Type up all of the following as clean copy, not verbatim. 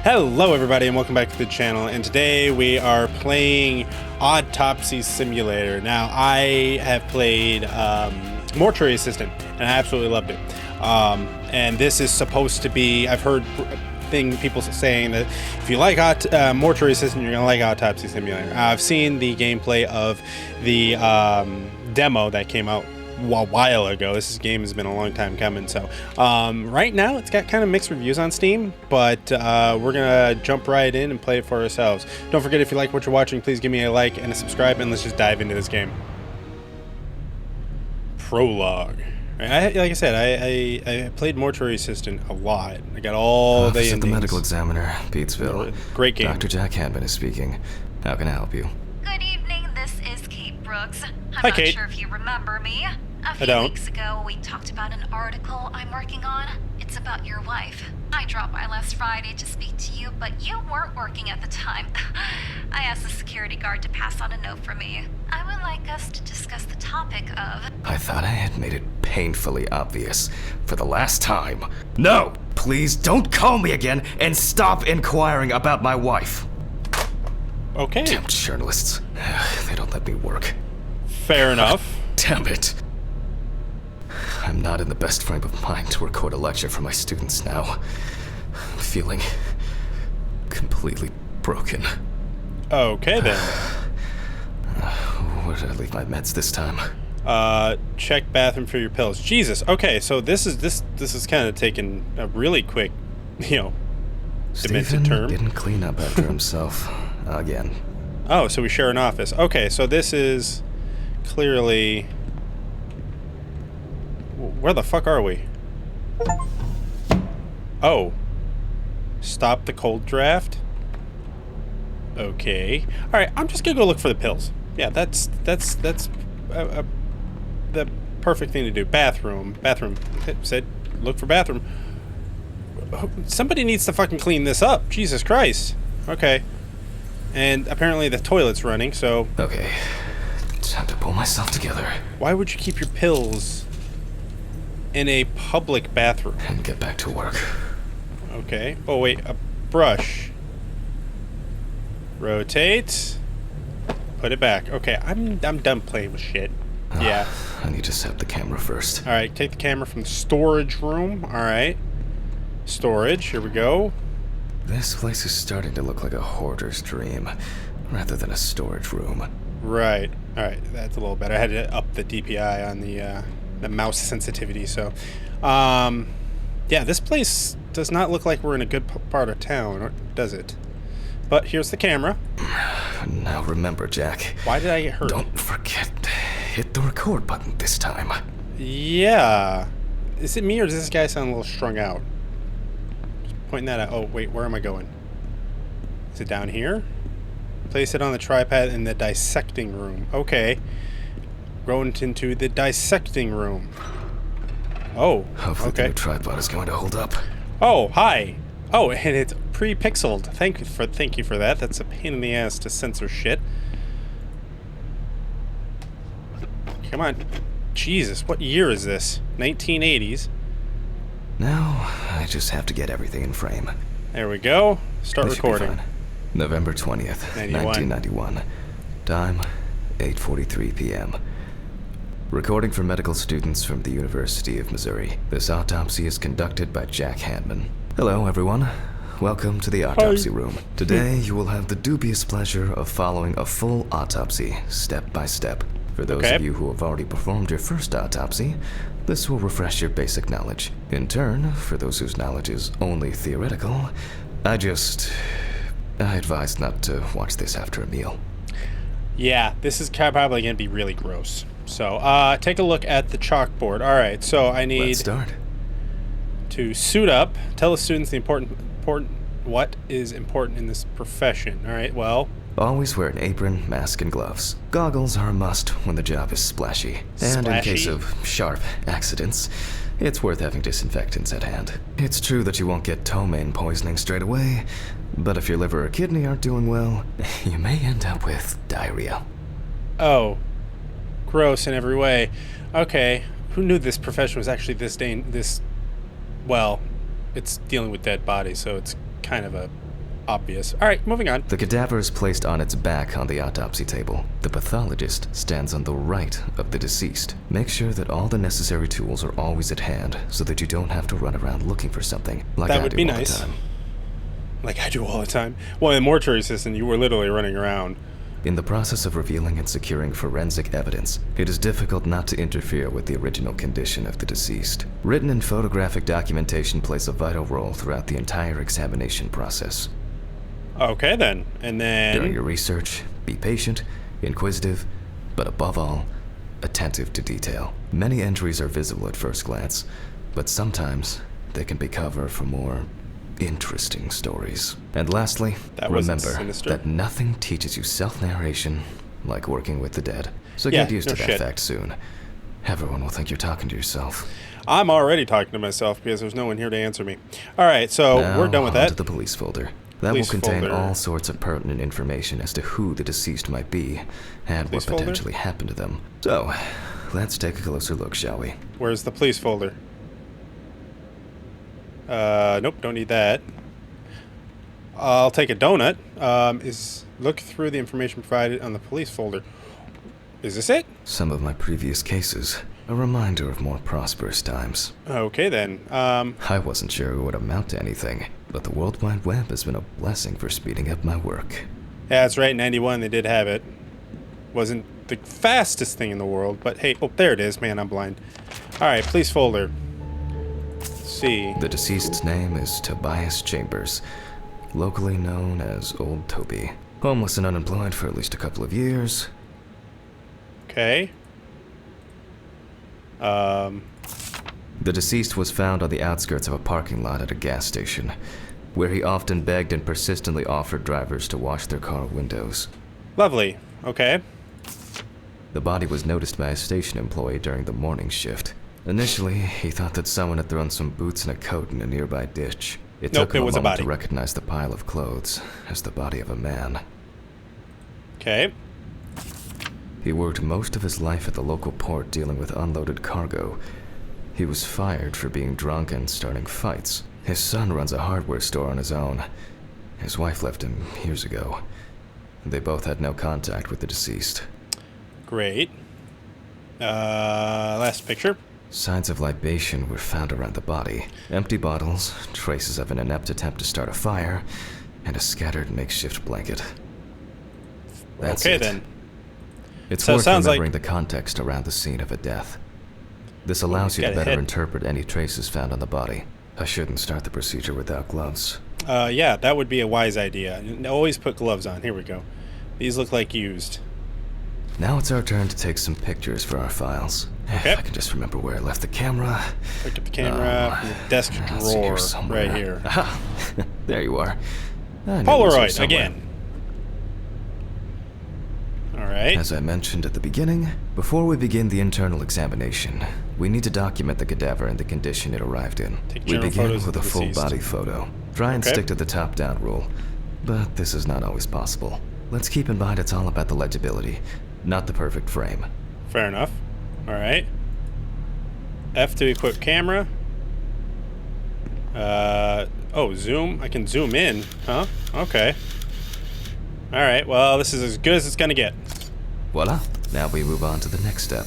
Hello everybody and welcome back to the channel, and today we are playing Autopsy Simulator. Now I have played Mortuary Assistant and I absolutely loved it. And this is supposed to be, I've heard people saying that if you like Mortuary Assistant, you're gonna like Autopsy Simulator. I've seen the gameplay of the demo that came out a while ago. This game has been a long time coming, so right now it's got kind of mixed reviews on Steam, but we're gonna jump right in and play it for ourselves. Don't forget, if you like what you're watching, please give me a like and a subscribe, and let's just dive into this game. Prologue. Like I said, I played Mortuary Assistant a lot. I got all the endings. The medical examiner, Beatsville. Great game. Dr. Jack Handman is speaking. How can I help you? Good evening, this is Kate Brooks. I'm Hi, not Kate. sure if you remember me. A few weeks ago, we talked about an article I'm working on. It's about your wife. I dropped by last Friday to speak to you, but you weren't working at the time. I asked the security guard to pass on a note for me. I would like us to discuss the topic of... I thought I had made it painfully obvious for the last time. No! Please don't call me again and stop inquiring about my wife. Okay. Damn journalists. They don't let me work. Fair enough. Damn it. I'm not in the best frame of mind to record a lecture for my students now. I'm feeling completely broken. Okay then. Where did I leave my meds this time? Check bathroom for your pills. Jesus. Okay, so this is kind of taking a really quick, demented Stephen term. didn't clean up after himself again. Oh, so we share an office. Okay, so this is clearly... Where the fuck are we? Oh. Stop the cold draft? Okay. Alright, I'm just gonna go look for the pills. Yeah, that's the perfect thing to do. Bathroom. It said look for bathroom. Somebody needs to fucking clean this up. Jesus Christ. Okay. And apparently the toilet's running, so... Okay. Time to pull myself together. Why would you keep your pills in a public bathroom? And get back to work. Okay. Oh, wait. A brush. Rotate. Put it back. Okay, I'm done playing with shit. Yeah. I need to set up the camera first. Alright, take the camera from the storage room. Alright. Storage. Here we go. This place is starting to look like a hoarder's dream, rather than a storage room. Right. Alright, that's a little better. I had to up the DPI on the mouse sensitivity, so... yeah, this place does not look like we're in a good part of town, or does it? But here's the camera. Now remember, Jack. Why did I get hurt? Don't forget, hit the record button this time. Yeah. Is it me, or does this guy sound a little strung out? Just pointing that out. Oh, wait, where am I going? Is it down here? Place it on the tripod in the dissecting room. Okay. Going into the dissecting room. Oh, Hopefully okay. the new tripod is going to hold up. Oh, hi. Oh, and it's pre-pixeled. Thank you for that. That's a pain in the ass to censor shit. Come on. Jesus, what year is this? 1980s. Now, I just have to get everything in frame. There we go. Start This should be recording. fine. November 20th, 91. 1991. Time, 8:43 p.m. Recording for medical students from the University of Missouri. This autopsy is conducted by Jack Handman. Hello, everyone. Welcome to the autopsy room. Today, you will have the dubious pleasure of following a full autopsy, step by step. For those of you who have already performed your first autopsy, this will refresh your basic knowledge. In turn, for those whose knowledge is only theoretical, I advise not to watch this after a meal. Yeah, this is probably going to be really gross. So, take a look at the chalkboard. Alright, so I need... Let's start. To suit up, tell the students the what is important in this profession. Alright, well... Always wear an apron, mask, and gloves. Goggles are a must when the job is splashy. And in case of sharp accidents, it's worth having disinfectants at hand. It's true that you won't get ptomaine poisoning straight away, but if your liver or kidney aren't doing well, you may end up with diarrhea. Oh. Gross in every way. Okay. Who knew this profession was actually this well, it's dealing with dead bodies, so it's kind of a obvious. All right, moving on. The cadaver is placed on its back on the autopsy table. The pathologist stands on the right of the deceased. Make sure that all the necessary tools are always at hand so that you don't have to run around looking for something like That I would do be all nice. the time. Like I do all the time. Well, in the mortuary system, you were literally running around. In the process of revealing and securing forensic evidence, it is difficult not to interfere with the original condition of the deceased. Written and photographic documentation plays a vital role throughout the entire examination process. Okay, then. And then... During your research, be patient, inquisitive, but above all, attentive to detail. Many entries are visible at first glance, but sometimes they can be cover for more interesting stories. And lastly, remember that nothing teaches you self-narration like working with the dead. So get used to that fact soon. Everyone will think you're talking to yourself. I'm already talking to myself because there's no one here to answer me. All right, so now, we're done with that. To the police folder. That will contain all sorts of pertinent information as to who the deceased might be and what potentially happened to them. So, let's take a closer look, shall we? Where's the police folder? Nope, don't need that. I'll take a donut. Look through the information provided on the police folder. Is this it? Some of my previous cases. A reminder of more prosperous times. Okay, then. I wasn't sure it would amount to anything, but the World Wide Web has been a blessing for speeding up my work. Yeah, that's right. 91, they did have it. Wasn't the fastest thing in the world, but hey, oh, there it is. Man, I'm blind. All right, police folder. See. The deceased's name is Tobias Chambers, locally known as Old Toby. Homeless and unemployed for at least a couple of years. Okay. The deceased was found on the outskirts of a parking lot at a gas station, where he often begged and persistently offered drivers to wash their car windows. Lovely. Okay. The body was noticed by a station employee during the morning shift. Initially, he thought that someone had thrown some boots and a coat in a nearby ditch. It took him a moment to recognize the pile of clothes as the body of a man. Okay. He worked most of his life at the local port dealing with unloaded cargo. He was fired for being drunk and starting fights. His son runs a hardware store on his own. His wife left him years ago. They both had no contact with the deceased. Great. Last picture. Signs of libation were found around the body. Empty bottles, traces of an inept attempt to start a fire, and a scattered makeshift blanket. That's okay, it. then. It's worth remembering the context around the scene of a death. This allows you to better interpret any traces found on the body. I shouldn't start the procedure without gloves. Yeah, that would be a wise idea. Always put gloves on. Here we go. These look like used. Now it's our turn to take some pictures for our files. Okay. If I can just remember where I left the camera. Pick up the camera from the desk drawer right here. Aha. There you are. Polaroid again. All right. As I mentioned at the beginning, before we begin the internal examination, we need to document the cadaver and the condition it arrived in. We begin with a full body photo. Try and stick to the top-down rule, but this is not always possible. Let's keep in mind it's all about the legibility, not the perfect frame. Fair enough. All right. F to equip camera. Oh, zoom. I can zoom in, huh? Okay. All right. Well, this is as good as it's gonna get. Voila. Now we move on to the next step.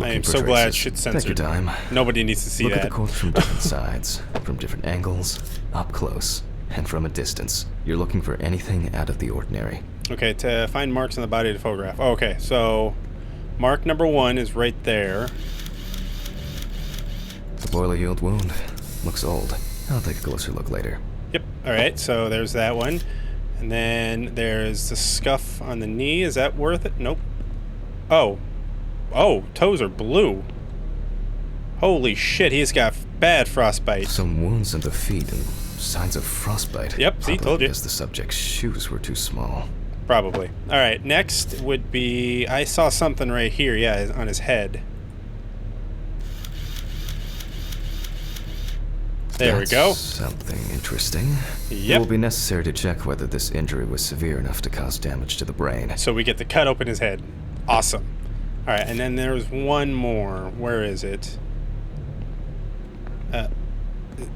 I am so glad shit's censored. Take your time. Nobody needs to see that. Look at the corpse from different sides, from different angles, up close, and from a distance. You're looking for anything out of the ordinary. Okay, to find marks on the body to photograph. Oh, okay, so mark number 1 is right there. The boiler-healed wound. Looks old. I'll take a closer look later. Yep, alright, so there's that one. And then there's the scuff on the knee. Is that worth it? Nope. Oh. Oh, toes are blue. Holy shit, he's got bad frostbite. Some wounds in the feet and signs of frostbite. Yep, see, told you. Because the subject's shoes were too small. Probably. Alright, next would be... I saw something right here, yeah, on his head. There we go. Something interesting. Yep. It will be necessary to check whether this injury was severe enough to cause damage to the brain. So we get to cut open his head. Awesome. Alright, and then there's one more. Where is it?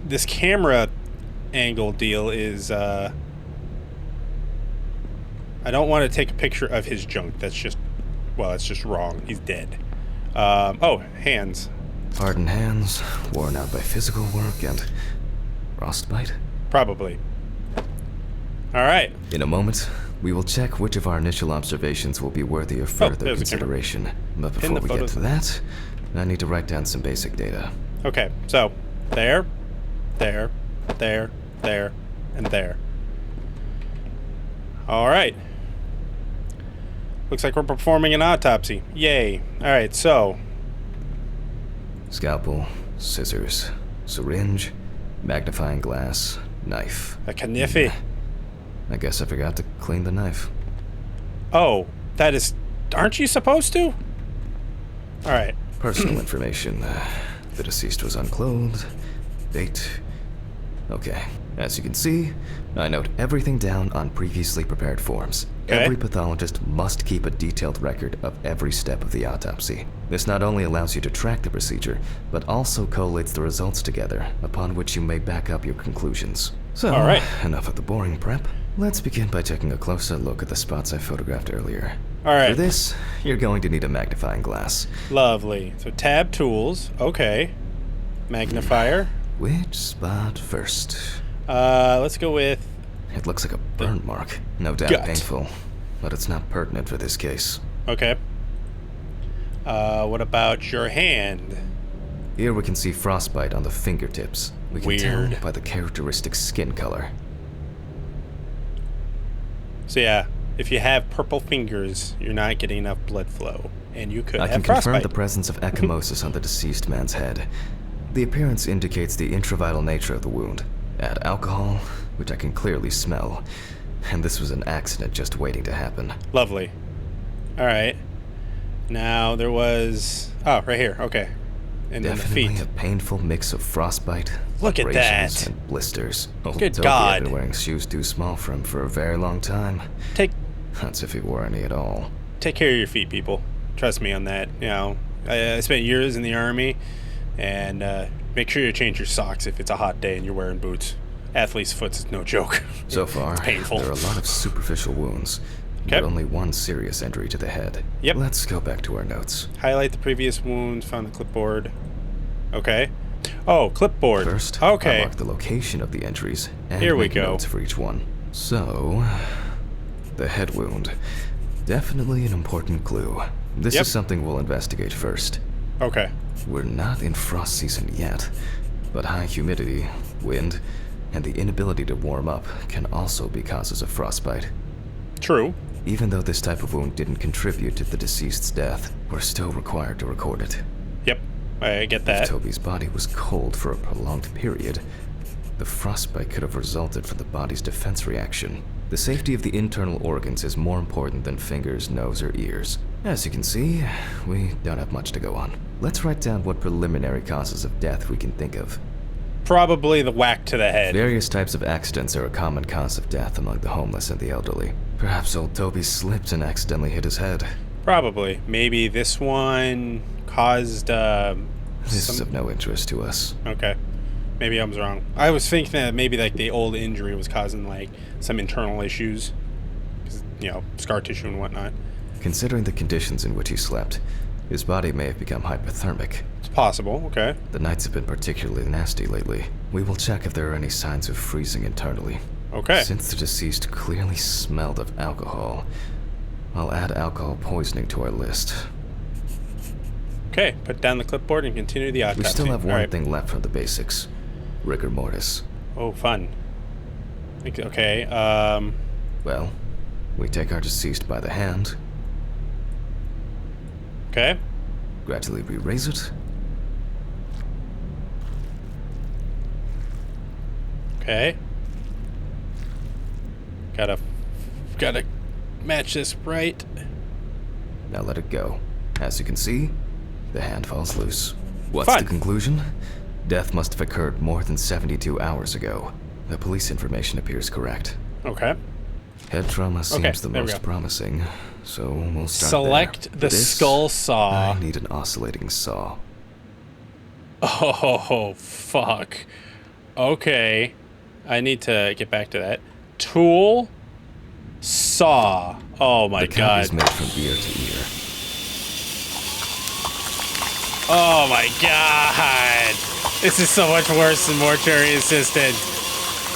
This camera angle deal is I don't want to take a picture of his junk. That's just, well, that's just wrong. He's dead. Oh, hands. Hardened hands, worn out by physical work and frostbite? Probably. All right. In a moment, we will check which of our initial observations will be worthy of further consideration. But before we get to that, I need to write down some basic data. Okay, so there, there, there, there, and there. All right. Looks like we're performing an autopsy. Yay. All right, so. Scalpel, scissors, syringe, magnifying glass, knife. A knife. I guess I forgot to clean the knife. Oh, that is... Aren't you supposed to? All right. Personal information. The deceased was unclothed. Date. Okay. As you can see, I note everything down on previously prepared forms. Okay. Every pathologist must keep a detailed record of every step of the autopsy. This not only allows you to track the procedure, but also collates the results together, upon which you may back up your conclusions. So, all right. Enough of the boring prep. Let's begin by taking a closer look at the spots I photographed earlier. All right. For this, you're going to need a magnifying glass. Lovely. So tab tools. Okay. Magnifier. Which spot first? Let's go with... It looks like a burn mark. No doubt gut. painful, but it's not pertinent for this case. Okay. What about your hand? Here we can see frostbite on the fingertips. We can Weird. tell by the characteristic skin color. So yeah, if you have purple fingers, you're not getting enough blood flow, and you could I have can confirm frostbite. the presence of ecchymosis on the deceased man's head. The appearance indicates the intravital nature of the wound. Add alcohol, which I can clearly smell, and this was an accident just waiting to happen. Lovely. All right. Now there was... Oh, right here. Okay. And Definitely then the a feet. painful mix of frostbite, Look at abrasions, that. and blisters. Good Toby God. had been wearing shoes too small for him for a very long time. Take That's if he wore any at all. care of your feet, people. Trust me on that. You know, I spent years in the Army, and make sure you change your socks if it's a hot day and you're wearing boots. Athlete's foot is no joke. So far, It's painful. there are a lot of superficial wounds, Okay. but only one serious injury to the head. Yep. Let's go back to our notes. Highlight the previous wounds, found the clipboard. Okay. Oh, clipboard. First, I Okay. mark the location of the injuries and Here we make go. notes for each one. So, the head wound. Definitely an important clue. This Yep. is something we'll investigate first. Okay. We're not in frost season yet, but high humidity, wind, and the inability to warm up can also be causes of frostbite. True. Even though this type of wound didn't contribute to the deceased's death, we're still required to record it. Yep. I get If that. Toby's body was cold for a prolonged period, the frostbite could have resulted from the body's defense reaction. The safety of the internal organs is more important than fingers, nose, or ears. As you can see, we don't have much to go on. Let's write down what preliminary causes of death we can think of. Probably the whack to the head. Various types of accidents are a common cause of death among the homeless and the elderly. Perhaps old Toby slipped and accidentally hit his head. Probably. Maybe this one caused This is of no interest to us. Okay. Maybe I was wrong. I was thinking that maybe like the old injury was causing like some internal issues. 'Cause, you know, scar tissue and whatnot. Considering the conditions in which he slept, his body may have become hypothermic. It's possible. Okay. The nights have been particularly nasty lately. We will check if there are any signs of freezing internally. Okay. Since the deceased clearly smelled of alcohol, I'll add alcohol poisoning to our list. Okay. Put down the clipboard and continue the autopsy. We still have one All right. thing left from the basics. Rigor mortis. Oh, fun. Okay. Well, we take our deceased by the hand, Okay. gradually re-raise it, Okay. Gotta match this right. now let it go. As you can see, the hand falls loose. What's Fun. the conclusion? Death must have occurred more than 72 hours ago. The police information appears correct. Okay. Head trauma seems Okay, the there we most go. promising, so we'll start Select there. the For this, skull saw. I need an oscillating saw. Oh, fuck. Okay. I need to get back to that. Tool. Saw. Oh my The cut god. is made from ear to ear. Oh my god. This is so much worse than Mortuary Assistant.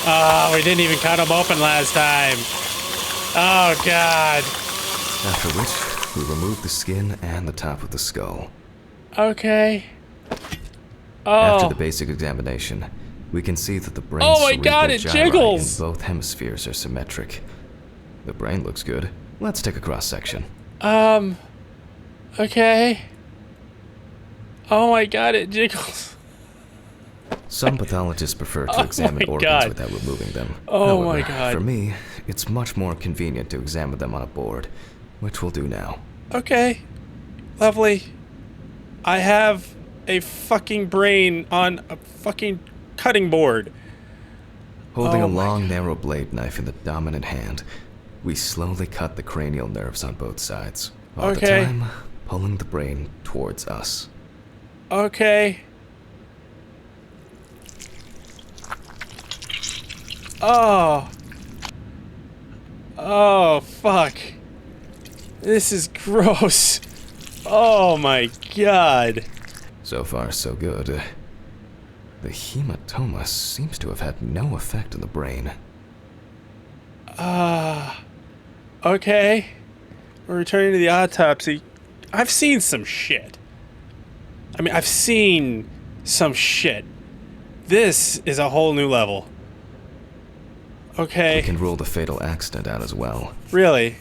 Oh, we didn't even cut him open last time. Oh god. After which, we remove the skin and the top of the skull. Okay. Oh. After the basic examination, we can see that the brain's Oh my god, it cerebral gyri jiggles! in both hemispheres are symmetric. The brain looks good. Let's take a cross-section. Okay. Oh my god, it jiggles. Some pathologists prefer to Oh examine my organs God. without removing them. Oh my However, God. For me, it's much more convenient to examine them on a board, which we'll do now. Okay. Lovely. I have a fucking brain on a fucking cutting board. Holding Oh a my long, narrow blade knife in the dominant hand, we slowly cut the cranial nerves on both sides, all Okay. the time pulling the brain towards us. Okay. Oh. Oh, fuck. This is gross. Oh my god. So far, so good. The hematoma seems to have had no effect on the brain. Okay. We're returning to the autopsy. I've seen some shit. I mean, I've seen some shit. This is a whole new level. We Okay. can rule the fatal accident out as well. Really?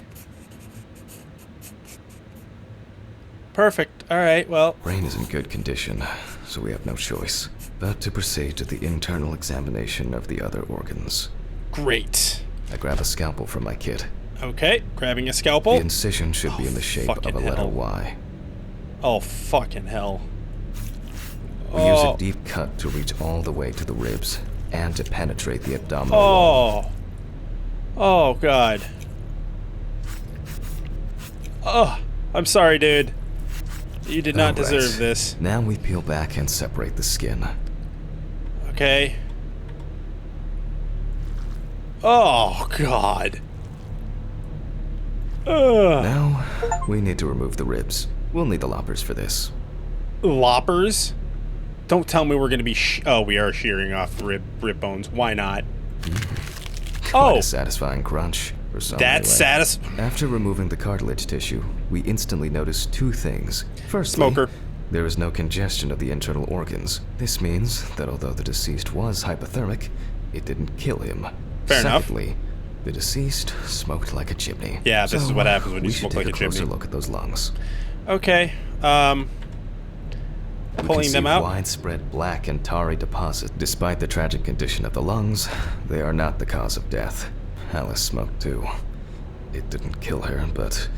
Perfect. Alright, well. Brain is in good condition, so we have no choice but to proceed to the internal examination of the other organs. Great. I grab a scalpel from my kit. Okay, grabbing a scalpel. The incision should be in the shape of fucking a letter hell. Y. Oh, fucking hell. We use a deep cut to reach all the way to the ribs and to penetrate the abdominal wall. Oh. Oh, God. Oh, I'm sorry, dude. You did not Alright. deserve this. Now we peel back and separate the skin. Okay. Oh, God. Ugh. Now, we need to remove the ribs. We'll need the loppers for this. Loppers? Don't tell me we're gonna be oh, we are shearing off rib bones. Why not? Quite Oh, a satisfying crunch. For some that's anyway. satisfying. After removing the cartilage tissue, we instantly notice two things. Firstly, Smoker. there is no congestion of the internal organs. This means that although the deceased was hypothermic, it didn't kill him. Fair enough. Secondly, the deceased smoked like a chimney. Yeah, this is what happens when you we should smoke like take a a closer chimney. look at those lungs. Okay. We Pulling can them see out. widespread black and tarry deposits. Despite the tragic condition of the lungs, they are not the cause of death. Alice smoked too. It didn't kill her, but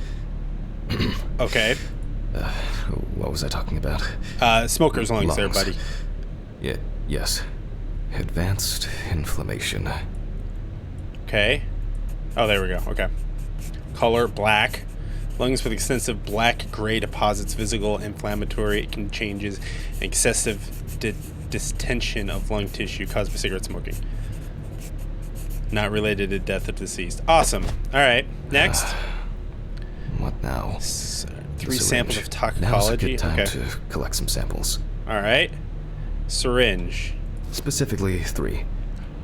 Okay. what was I talking about? Smoker's lungs there, buddy. Yes. Advanced inflammation. Okay. Oh, there we go. Okay. Color, black. Lungs with extensive black-gray deposits, visible inflammatory changes, and excessive distension of lung tissue caused by cigarette smoking. Not related to death of deceased. Awesome. All right. Next. What now? Three Syringe. samples of Now's a toxicology. good time Okay. to collect some samples. All right. Syringe. Specifically 3.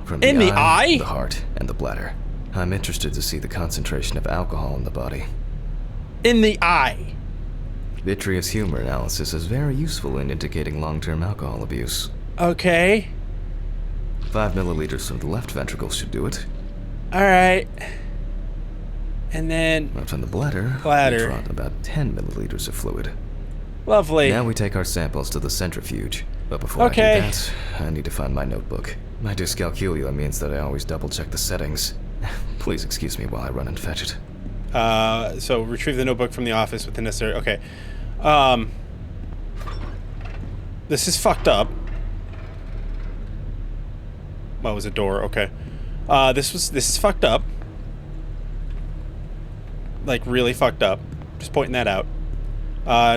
From In the eye? the heart, and the bladder. I'm interested to see the concentration of alcohol in the body. In the eye. Vitreous humor analysis is very useful in indicating long-term alcohol abuse. Okay. 5 milliliters from the left ventricle should do it. All right. And then, But from the bladder, Bladder. we draw about 10 milliliters of fluid. lovely. Now we take our samples to the centrifuge. But before Okay. I do that, I need to find my notebook. My dyscalculia means that I always double-check the settings. Please excuse me while I run and fetch it. So retrieve the notebook from the office with the necessary. Okay. This is fucked up. What was a door? Okay. This is fucked up. Like really fucked up. Just pointing that out.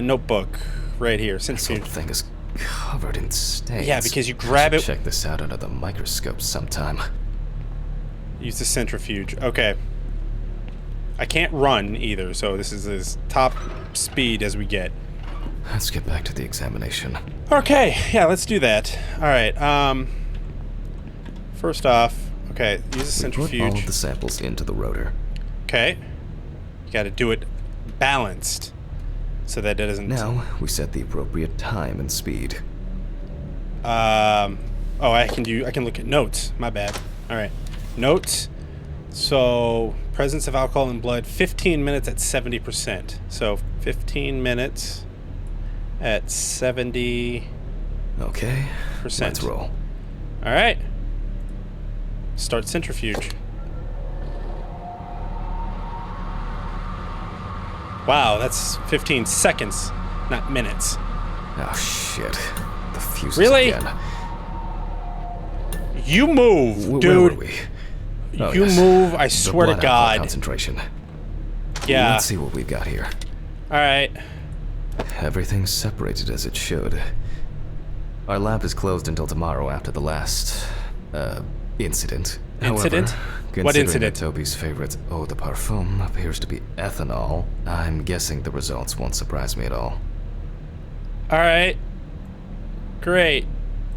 Notebook right here. This whole Centrifuge. thing is covered in stains. Yeah, because you grab I it. should check this out under the microscope sometime. Use the centrifuge. Okay. I can't run either, so this is as top speed as we get. Let's get back to the examination. Okay, yeah, let's do that. Alright, first off, okay, use a centrifuge. Put all of the samples into the rotor. Okay. You gotta do it balanced so that it doesn't... Now, we set the appropriate time and speed. Oh, I can look at notes. My bad. Alright. Notes. So, presence of alcohol in blood, 15 minutes at 70%. So, 15 minutes at 70%. Okay, let's roll. Alright. Start centrifuge. Wow, that's 15 seconds, not minutes. Oh, shit. The fuses Really? again. You move, dude. Where were we? Oh, you yes. move, I The swear to blood alcohol God. concentration. Yeah. Let's see what we've got here. Alright. Everything's separated as it should. Our lab is closed until tomorrow after the last, incident. Incident? However, What considering incident? that Toby's favorite eau de parfum appears to be ethanol, I'm guessing the results won't surprise me at all. Alright. Great.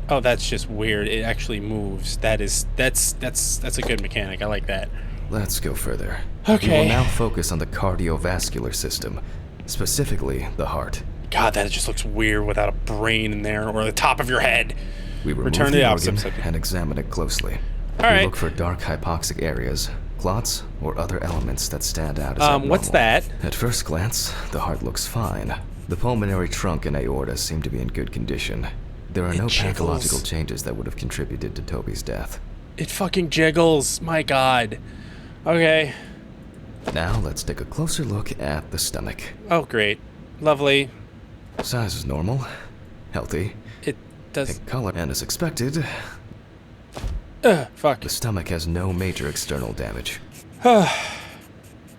Oh, that's just weird. It actually moves. That's a good mechanic. I like that. Let's go further. Okay. We will now focus on the cardiovascular system, specifically the heart. God, that just looks weird without a brain in there or the top of your head. We remove Return to the the organ opposite side. and examine it closely. All We right. look for dark hypoxic areas, clots, or other elements that stand out as abnormal. What's that? At first glance, the heart looks fine. The pulmonary trunk and aorta seem to be in good condition. There are no jiggles. pathological changes that would have contributed to Toby's death. It fucking jiggles. My God. Okay. Now let's take a closer look at the stomach. Oh, great. Lovely. Size is normal, healthy, It does... pink color, and as expected, fuck. the stomach has no major external damage.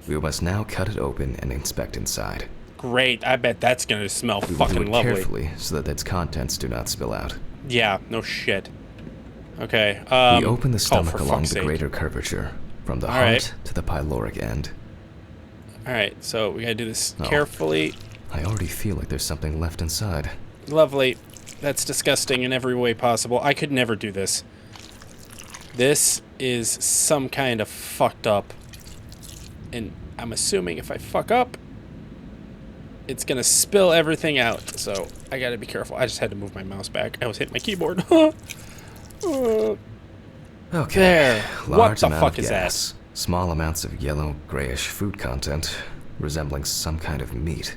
We must now cut it open and inspect inside. Great. I bet that's gonna smell We will do fucking it lovely. carefully so that its contents do not spill out. Yeah, no shit. Okay, We open the stomach for along fuck's the sake. greater curvature, from the All heart right. to the pyloric end. Alright, so we gotta do this Oh. carefully. I already feel like there's something left inside. Lovely. That's disgusting in every way possible. I could never do this. This is some kind of fucked up. And I'm assuming if I fuck up, it's gonna spill everything out. So I gotta be careful. I just had to move my mouse back. I was hitting my keyboard. Okay. There. What Large the amount fuck of is gas. Small amounts of yellow, grayish food content, resembling some kind of meat.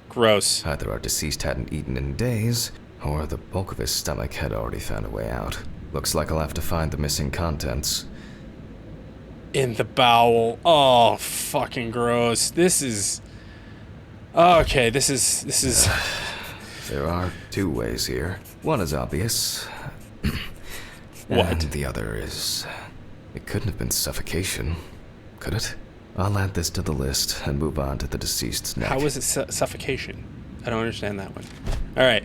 Gross. Either our deceased hadn't eaten in days, or the bulk of his stomach had already found a way out. Looks like I'll have to find the missing contents. In the bowel. Oh, fucking gross. This is... Okay, this is... There are two ways here. One is obvious. What? And the other is... It couldn't have been suffocation, could it? I'll add this to the list and move on to the deceased's neck. How is it suffocation? I don't understand that one. Alright.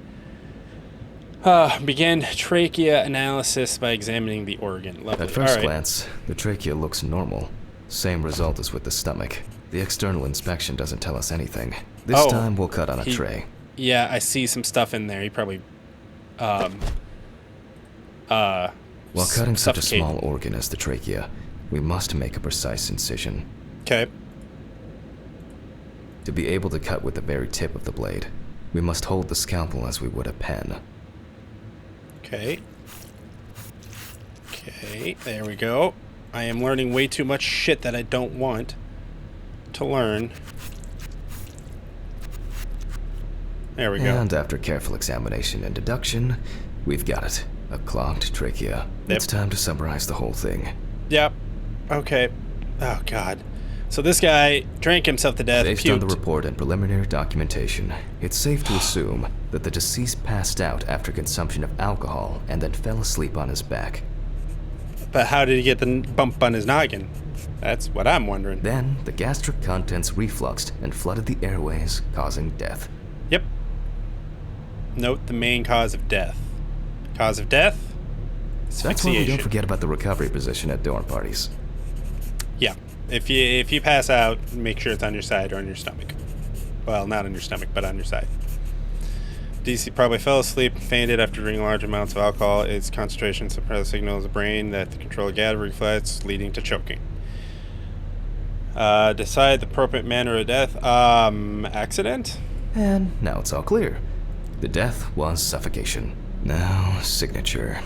Begin trachea analysis by examining the organ. Lovely. At first Alright. glance, the trachea looks normal. Same result as with the stomach. The external inspection doesn't tell us anything. This Oh, time we'll cut on a tray. Yeah, I see some stuff in there. He probably... While cutting such a suffocate. small organ as the trachea, we must make a precise incision. Okay. To be able to cut with the very tip of the blade, we must hold the scalpel as we would a pen. Okay. Okay, there we go. I am learning way too much shit that I don't want to learn. There we go. And after careful examination and deduction, we've got it. A clogged trachea. Yep. It's time to summarize the whole thing. Yep. Okay. Oh, God. So this guy drank himself to death, Based on the puked. report and preliminary documentation, it's safe to assume that the deceased passed out after consumption of alcohol and then fell asleep on his back. But how did he get the bump on his noggin? That's what I'm wondering. Then, the gastric contents refluxed and flooded the airways, causing death. Yep. Note the main cause of death. Cause of death? That's why we don't Asphyxiation. forget about the recovery position at dorm parties. Yeah. If you pass out, make sure it's on your side or on your stomach. Well, not on your stomach, but on your side. DC probably fell asleep and fainted after drinking large amounts of alcohol. Its concentration suppressed signals the brain that the control GAD reflex, leading to choking. Decide the appropriate manner of death. Accident? And now it's all clear. The death was suffocation. Now, signature.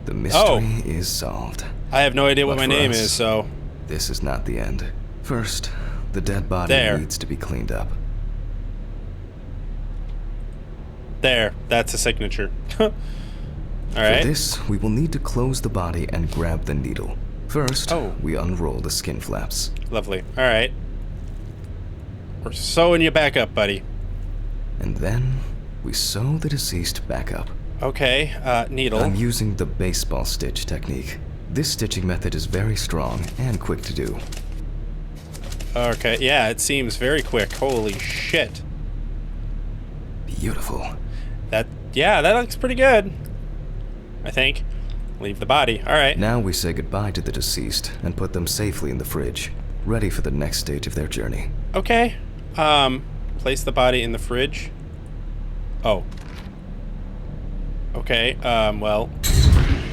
The mystery is solved. I have no idea what But my for name us, is, so... This is not the end. First, the dead body needs to be cleaned up. There, that's a signature. Alright. For this, we will need to close the body and grab the needle. First, we unroll the skin flaps. Lovely. Alright. We're sewing you back up, buddy. And then, we sew the deceased back up. Okay, needle. I'm using the baseball stitch technique. This stitching method is very strong and quick to do. Okay, yeah, it seems very quick. Holy shit. Beautiful. Yeah, that looks pretty good. I think. Leave the body. Alright. Now we say goodbye to the deceased and put them safely in the fridge, ready for the next stage of their journey. Okay. Place the body in the fridge. Oh. Okay, well.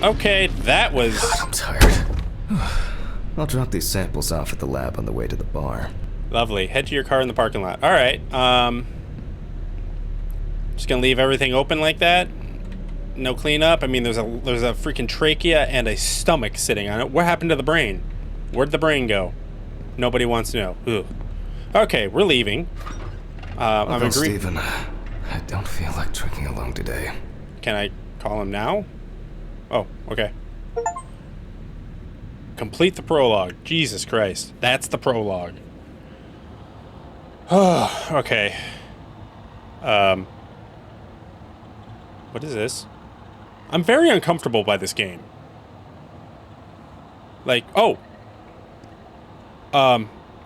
Okay, that was... God, I'm tired. I'll drop these samples off at the lab on the way to the bar. Lovely. Head to your car in the parking lot. Alright, just gonna leave everything open like that? No cleanup? I mean, there's a freaking trachea and a stomach sitting on it. What happened to the brain? Where'd the brain go? Nobody wants to know. Ugh. Okay, we're leaving. I'm agreeing. Stephen, I don't feel like drinking alone today. Can I call him now? Oh, okay. Complete the prologue. Jesus Christ. That's the prologue. Okay. What is this? I'm very uncomfortable by this game. Like, oh.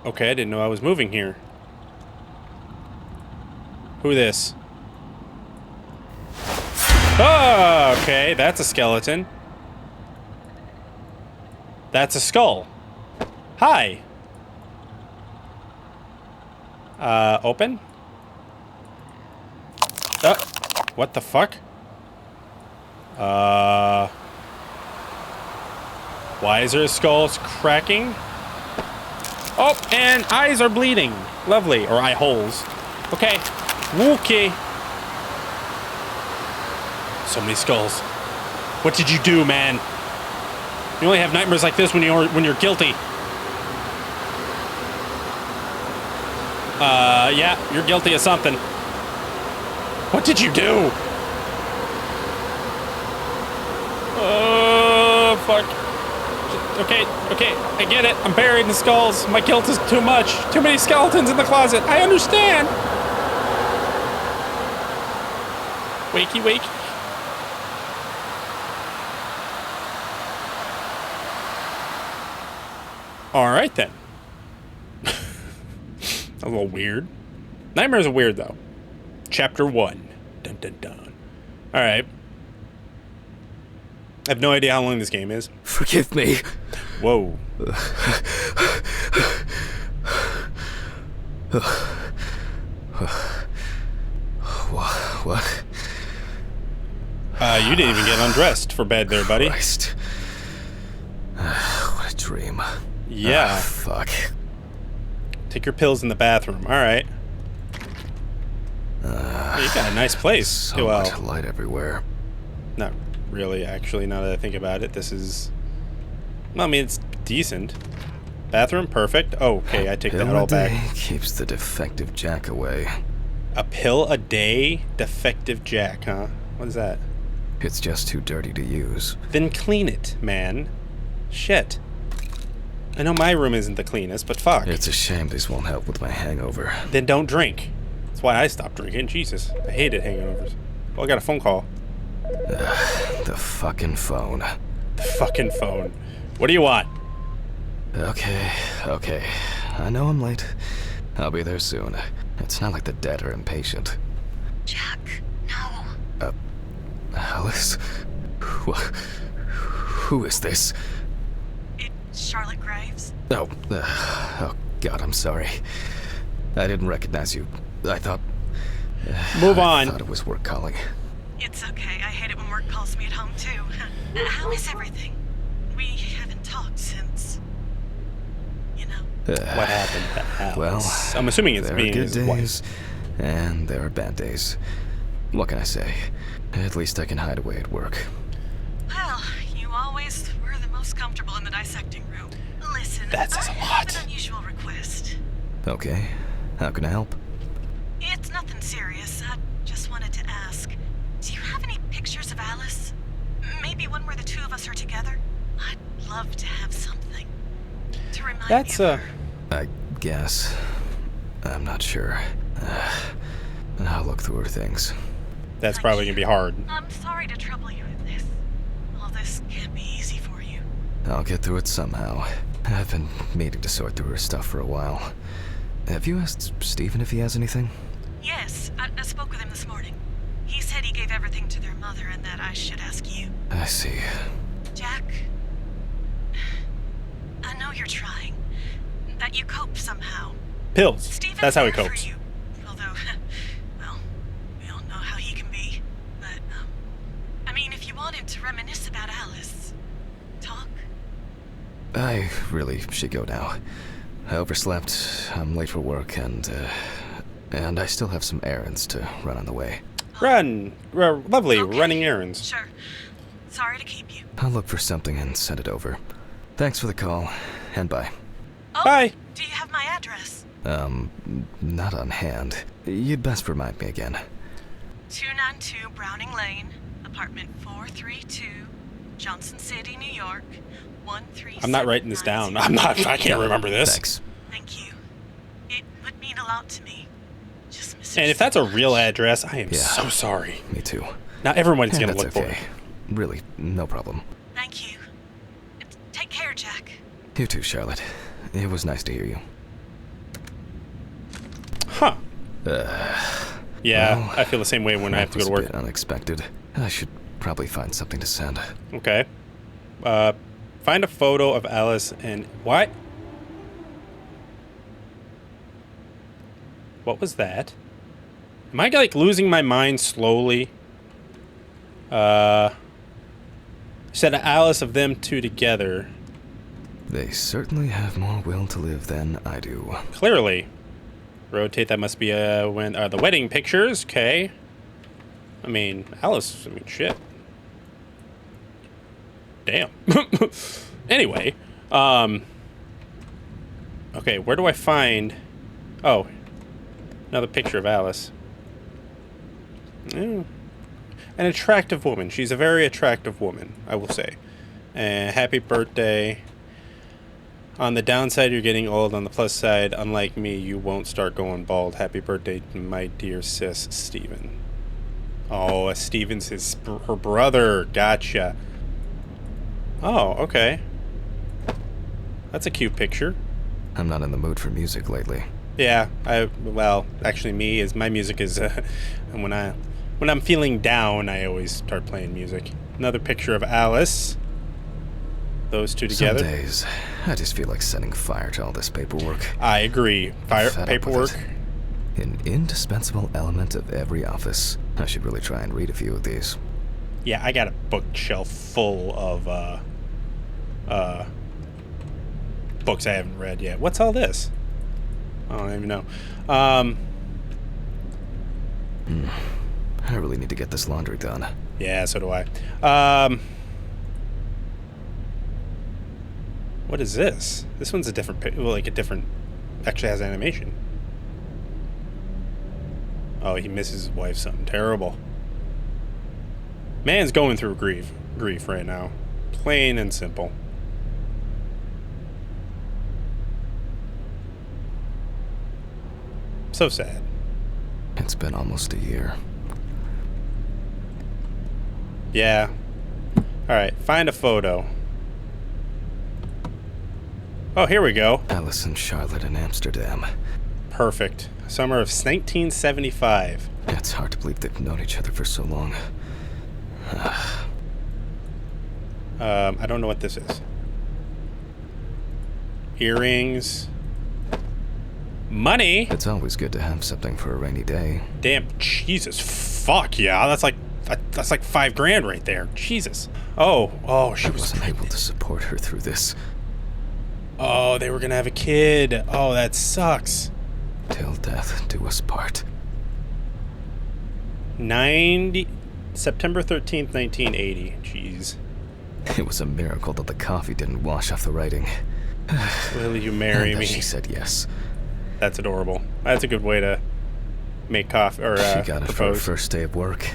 Okay, I didn't know I was moving here. Who this? Oh, okay, that's a skeleton. That's a skull. Hi. Open? What the fuck? Why is there a skull cracking? Oh, and eyes are bleeding. Lovely. Or eye holes. Okay. Okay. So many skulls. What did you do, man? You only have nightmares like this when you're guilty. Yeah, you're guilty of something. What did you do? Oh, fuck. Okay, I get it. I'm buried in skulls. My guilt is too much. Too many skeletons in the closet. I understand. Wakey, wake. All right, then. A little weird. Nightmares are weird, though. Chapter 1. Dun, dun, dun. All right. I have no idea how long this game is. Forgive me. Whoa. What? You didn't even get undressed for bed there, buddy. Christ. What a dream. Yeah. Fuck. Take your pills in the bathroom. All right. You got a nice place. So much light everywhere. Not really, actually, now that I think about it. This is... Well, I mean, it's decent. Bathroom, perfect. Oh, okay, I take that all back. Keeps the defective jack away. A pill a day? Defective jack, huh? What is that? It's just too dirty to use. Then clean it, man. Shit. I know my room isn't the cleanest, but fuck. It's a shame this won't help with my hangover. Then don't drink. That's why I stopped drinking. Jesus, I hated hangovers. Well, I got a phone call. The fucking phone. The fucking phone. What do you want? Okay. I know I'm late. I'll be there soon. It's not like the dead are impatient. Jack, no. Alice? Who is this? Charlotte Graves? Oh, God, I'm sorry. I didn't recognize you. I thought... Move I on. thought it was work calling. It's okay. I hate it when work calls me at home, too. How is everything? We haven't talked since... You know. What happened to Alice? Well, I'm assuming it's there me are and good his days, wife. and there are bad days. What can I say? At least I can hide away at work. Well, you always were the most comfortable in the dissecting room. Listen, That says a I have lot. an unusual request. Okay, how can I help? It's nothing serious. I just wanted to ask. Do you have any pictures of Alice? Maybe one where the two of us are together? I'd love to have something. To remind That's me of her. I guess. I'm not sure. I'll look through her things. That's probably gonna be hard. I'm sorry to trouble you with this. All this can't be easy for you. I'll get through it somehow. I've been meaning to sort through her stuff for a while. Have you asked Stephen if he has anything? Yes, I spoke with him this morning. He said he gave everything to their mother and that I should ask you. I see. Jack, I know you're trying. That you cope somehow. Pills. Stephen's That's how he there for copes. you. Although, well, we all know how he can be. But, I mean, if you wanted to reminisce about Alice, talk. I really should go now. I overslept, I'm late for work, and I still have some errands to run on the way. Run. Lovely. Okay. Running errands. Sure. Sorry to keep you. I'll look for something and send it over. Thanks for the call, and bye. Oh, Bye. do you have my address? Not on hand. You'd best remind me again. 292 Browning Lane, apartment 432, Johnson City, New York, 13790. I'm not writing this down. I can't remember this. Thanks. Thank you. It would mean a lot to me. Just miss And her if that's so a real much. address, I am Yeah. so sorry. Me too. Now everyone's Yeah, gonna that's look for okay. it. Really, no problem. Thank you. Take care, Jack. You too, Charlotte. It was nice to hear you. Huh. Yeah, well, I feel the same way when I have to go to That was a work. bit unexpected. I should probably find something to send. Okay. Find a photo of Alice and what? What was that? Am I like losing my mind slowly? Said Alice of them two together. They certainly have more will to live than I do. Clearly. Rotate, that must be when the wedding pictures, okay. I mean, Alice, shit. Damn. Anyway, okay, where do I find... Oh, another picture of Alice. An attractive woman. She's a very attractive woman, I will say. And happy birthday. On the downside, you're getting old. On the plus side, unlike me, you won't start going bald. Happy birthday, my dear sis, Steven. Oh, Steven's her brother. Gotcha. Oh, okay. That's a cute picture. I'm not in the mood for music lately. Yeah, well, actually, my music is when I'm feeling down, I always start playing music. Another picture of Alice. Those two together. Some days, I just feel like setting fire to all this paperwork. I agree. Fed up with Paperwork. it. An indispensable element of every office. I should really try and read a few of these. Yeah, I got a bookshelf full of books I haven't read yet. What's all this? I don't even know. I really need to get this laundry done. Yeah, so do I. What is this? This one's a different, actually has animation. Oh, he misses his wife, something terrible. Man's going through grief right now. Plain and simple. So sad. It's been almost a year. Yeah. Alright, find a photo. Oh, here we go. Alice and Charlotte in Amsterdam. Perfect. Summer of 1975. It's hard to believe they've known each other for so long. I don't know what this is. Earrings. Money. It's always good to have something for a rainy day. Damn, Jesus, fuck yeah, that's like $5 grand right there. Jesus. Oh, she I was wasn't pregnant. able to support her through this. Oh, they were gonna have a kid. Oh, that sucks. Till death do us part. September 13th, 1980. Jeez. It was a miracle that the coffee didn't wash off the writing. Will you marry And that me? she said yes. That's adorable. That's a good way to make coffee or She got it for her propose. first day of work,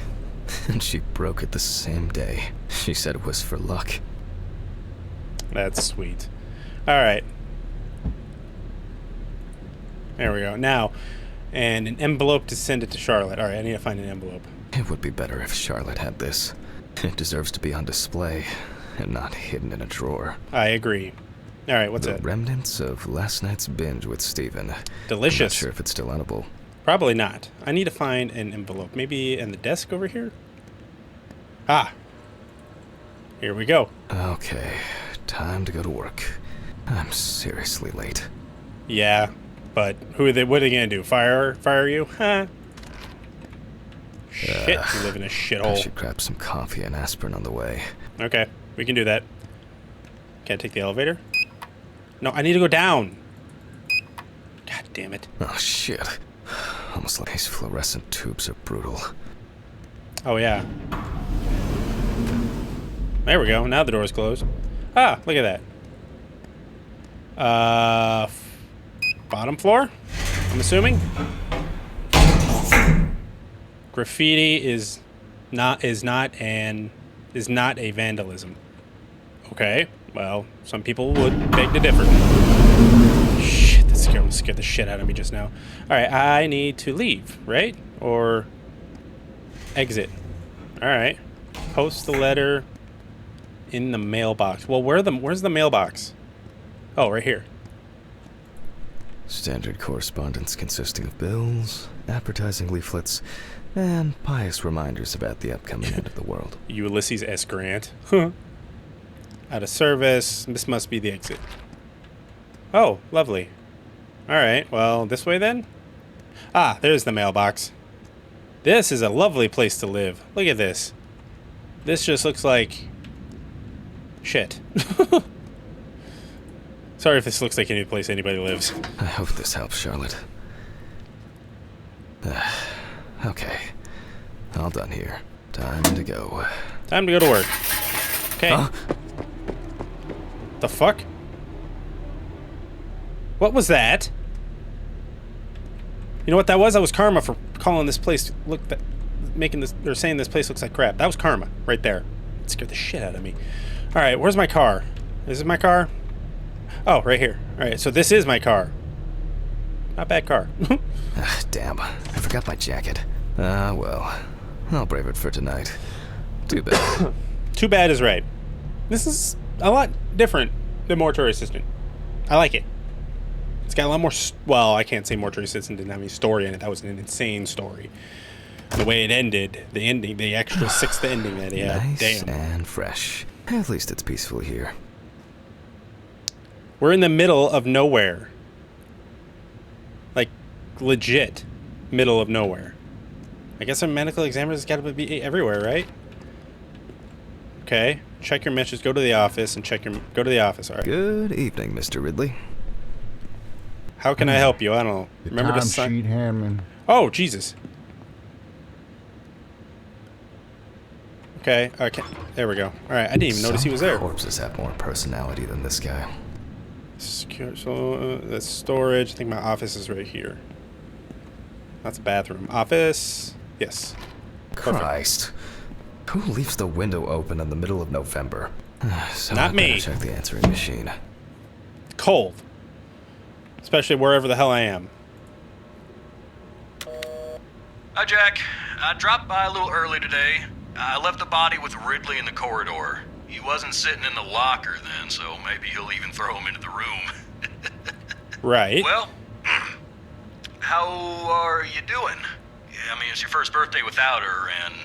and she broke it the same day. She said it was for luck. That's sweet. All right. There we go. Now, and an envelope to send it to Charlotte. All right, I need to find an envelope. It would be better if Charlotte had this. It deserves to be on display and not hidden in a drawer. I agree. All right, what's The it? remnants of last night's binge with Steven. Delicious. I'm not sure if it's still edible. Probably not. I need to find an envelope. Maybe in the desk over here? Ah. Here we go. Okay, time to go to work. I'm seriously late. Yeah, but what are they gonna do? Fire you? Huh? Shit, you live in a I shithole. should grab some coffee and aspirin on the way. Okay, we can do that. Can't take the elevator? No, I need to go down. God damn it. Oh shit. Almost like these fluorescent tubes are brutal. Oh, yeah. There we go. Now the door's closed. Ah, look at that. Bottom floor? I'm assuming? Graffiti is not a vandalism. Okay, well, some people would beg to differ. Shit, that scared the shit out of me just now. Alright, I need to leave, right? Or exit. Alright. Post the letter in the mailbox. Well, where's the mailbox? Oh, right here. Standard correspondence consisting of bills, advertising leaflets, and pious reminders about the upcoming end of the world. Ulysses S. Grant. Out of service. This must be the exit. Oh, lovely. Alright, well, this way then? Ah, there's the mailbox. This is a lovely place to live. Look at this. This just looks like shit. Sorry if this looks like any place anybody lives. I hope this helps, Charlotte. Okay. All done here. Time to go. Time to go to work. Okay. Huh? The fuck? What was that? You know what that was? That was karma for calling this place saying this place looks like crap. That was karma right there. It scared the shit out of me. All right, where's my car? Is it my car? Oh, right here. All right, so this is my car. Not bad car. Damn, I forgot my jacket. Well, I'll brave it for tonight. Too bad. Too bad is right. This is a lot different than Mortuary Assistant. I like it. It's got a lot more... well, I can't say Mortuary Assistant didn't have any story in it. That was an insane story. The way it ended, the extra sixth ending that he had. Nice Damn. and fresh. At least it's peaceful here. We're in the middle of nowhere. Like, legit middle of nowhere. I guess a medical examiner's got to be everywhere, right? Okay. Check your messages. Go to the office and go to the office. All right. Good evening, Mr. Ridley. How can I help you? I don't know. The Remember to time sign. sheet Hammond. Oh, Jesus. Okay. Okay. There we go. All right. I didn't even notice he was there. Corpses have more personality than this guy. Secure. So that's storage. I think my office is right here. That's a bathroom. Office. Yes. Perfect. Christ. Who leaves the window open in the middle of November? So Not I better me. check the answering machine. Cold. Especially wherever the hell I am. Hi, Jack. I dropped by a little early today. I left the body with Ridley in the corridor. He wasn't sitting in the locker then, so maybe he'll even throw him into the room. Right. Well, how are you doing? Yeah, I mean, it's your first birthday without her, and...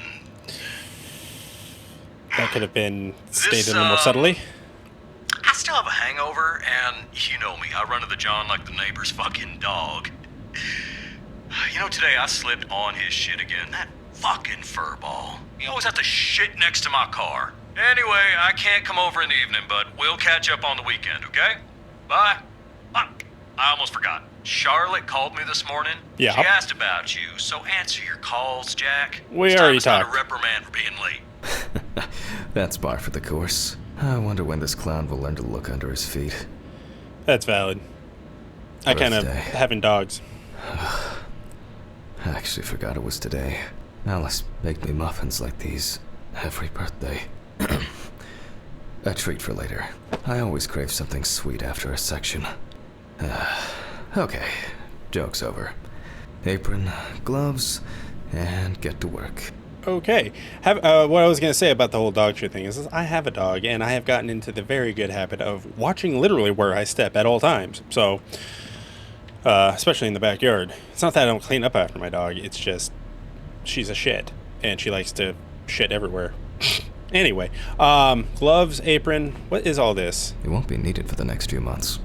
That could have been This, stated a little more subtly. Astro, still have a hangover, and you know me, I run to the John like the neighbor's fucking dog. You know, today I slipped on his shit again. That fucking furball. He always has to shit next to my car. Anyway, I can't come over in the evening, but we'll catch up on the weekend, okay? Bye. I almost forgot. Charlotte called me this morning. Yeah. She asked about you, so answer your calls, Jack. We It's already time to sign talked. a reprimand for being late. That's par for the course. I wonder when this clown will learn to look under his feet. That's valid. I kind of Birthday. having dogs. I actually forgot it was today. Alice baked me muffins like these every birthday. A treat for later. I always crave something sweet after a section. Okay, joke's over. Apron, gloves, and get to work. Okay. What I was going to say about the whole dog shit thing is I have a dog, and I have gotten into the very good habit of watching literally where I step at all times. So, especially in the backyard. It's not that I don't clean up after my dog. It's just she's a shit, and she likes to shit everywhere. Anyway, gloves, apron. What is all this? It won't be needed for the next few months.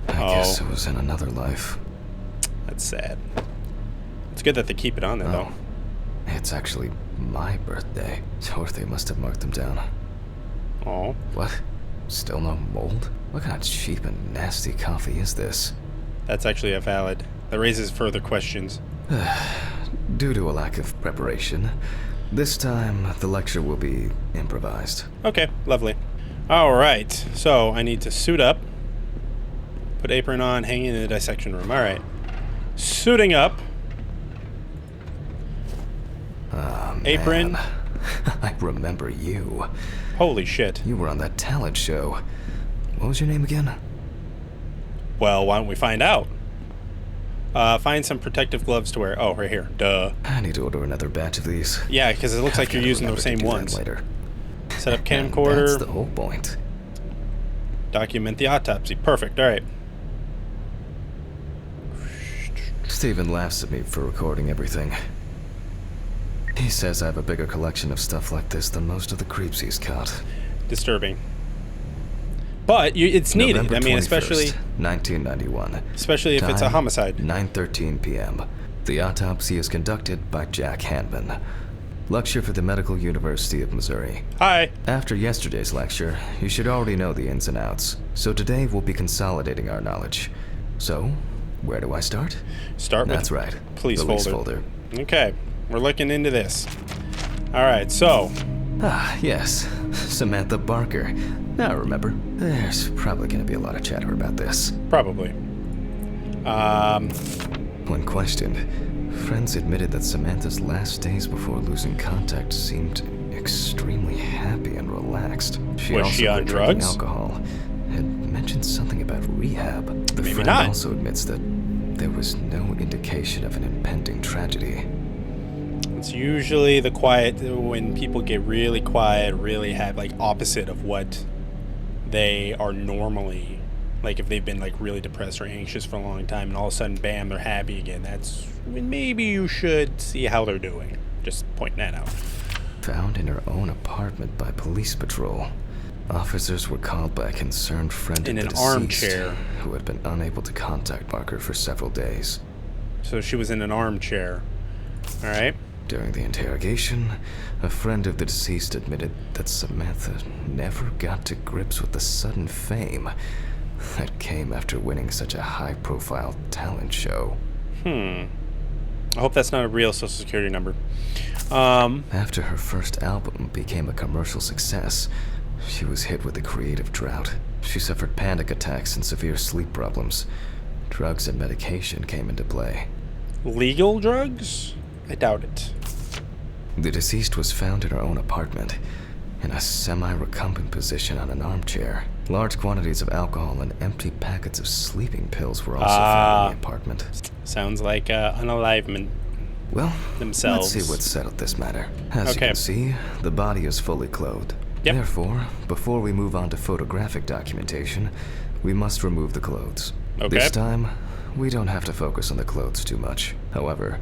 I Oh. guess it was in another life. That's sad. It's good that they keep it on there, though. It's actually my birthday, or they must have marked them down. Oh. What? Still no mold? What kind of cheap and nasty coffee is this? That's actually a valid. That raises further questions. Due to a lack of preparation, this time the lecture will be improvised. Okay, lovely. Alright, so I need to suit up. Put apron on, hang in the dissection room. Alright. Suiting up. Apron. Man, I remember you. Holy shit. You were on that talent show. What was your name again? Well, why don't we find out? Find some protective gloves to wear. Oh, right here. Duh. I need to order another batch of these. Yeah, because it looks like you're using those same ones. Later. Set up And camcorder. that's the whole point. Document the autopsy. Perfect. Alright. Steven laughs at me for recording everything. He says I have a bigger collection of stuff like this than most of the creeps he's caught. Disturbing. But it's needed. November I mean, 21st, especially 1991. especially if it's a Time, homicide. 9:13 p.m. The autopsy is conducted by Jack Hanman. Lecture for the Medical University of Missouri. Hi. After yesterday's lecture, you should already know the ins and outs. So today we'll be consolidating our knowledge. So, where do I start? Start with That's right. police Police folder. Okay, we're looking into this. Alright, so Ah, yes. Samantha Barker. Now I remember. There's probably going to be a lot of chatter about this. probably. When questioned, friends admitted that Samantha's last days before losing contact seemed extremely happy and relaxed. She Was also she on quit drinking drugs? alcohol. Had mentioned something about rehab. The Maybe friend not. also admits that there was no indication of an impending tragedy. It's usually the quiet when people get really quiet, really have like opposite of what they are normally. Like if they've been like really depressed or anxious for a long time and all of a sudden bam, they're happy again. That's when maybe you should see how they're doing. Just pointing that out. Found in her own apartment by police patrol. Officers were called by a concerned friend In of the an deceased armchair. who had been unable to contact Barker for several days. So she was in an armchair. Alright. During the interrogation, a friend of the deceased admitted that Samantha never got to grips with the sudden fame that came after winning such a high-profile talent show. I hope that's not a real social security number. After her first album became a commercial success, she was hit with a creative drought. She suffered panic attacks and severe sleep problems. Drugs and medication came into play. Legal drugs? I doubt it. The deceased was found in her own apartment, in a semi-recumbent position on an armchair. Large quantities of alcohol and empty packets of sleeping pills were also found in the apartment. Sounds like unalivement. Well, Themselves. let's see what settled this matter. As you Okay. can see, the body is fully clothed. Yep. Therefore, before we move on to photographic documentation, we must remove the clothes. Okay. This time, we don't have to focus on the clothes too much. However,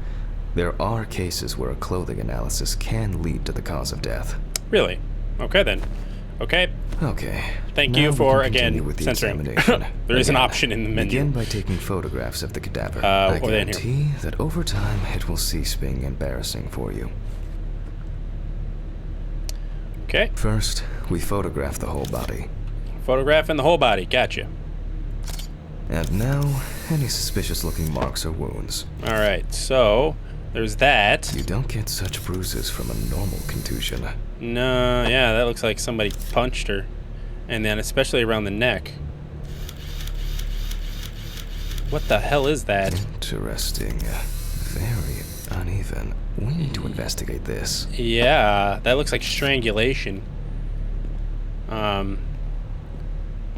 there are cases where a clothing analysis can lead to the cause of death. Really? Okay then. Okay. Okay. Thank now you we for, can continue again, with the censoring. examination. There is an Again, option in the menu. Begin by taking photographs of the cadaver. over I there in here. guarantee that over time it will cease being embarrassing for you. Okay. First, we photograph the whole body. Photographing the whole body. Gotcha. And now, any suspicious-looking marks or wounds. All right. So there's that. You don't get such bruises from a normal contusion. No. Yeah, that looks like somebody punched her, and then especially around the neck. What the hell is that? Interesting. Very uneven. We need to investigate this. Yeah, that looks like strangulation.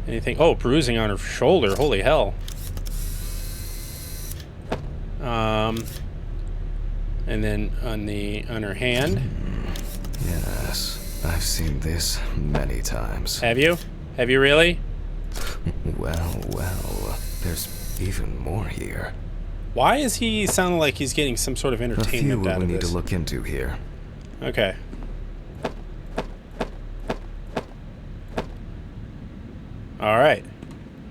Anything? Oh, bruising on her shoulder. Holy hell. And then on her hand. Yes, I've seen this many times. Have you? Have you really? Well, there's even more here. Why is he sounding like he's getting some sort of A few entertainment out we of need this? to look into here. Okay. All right.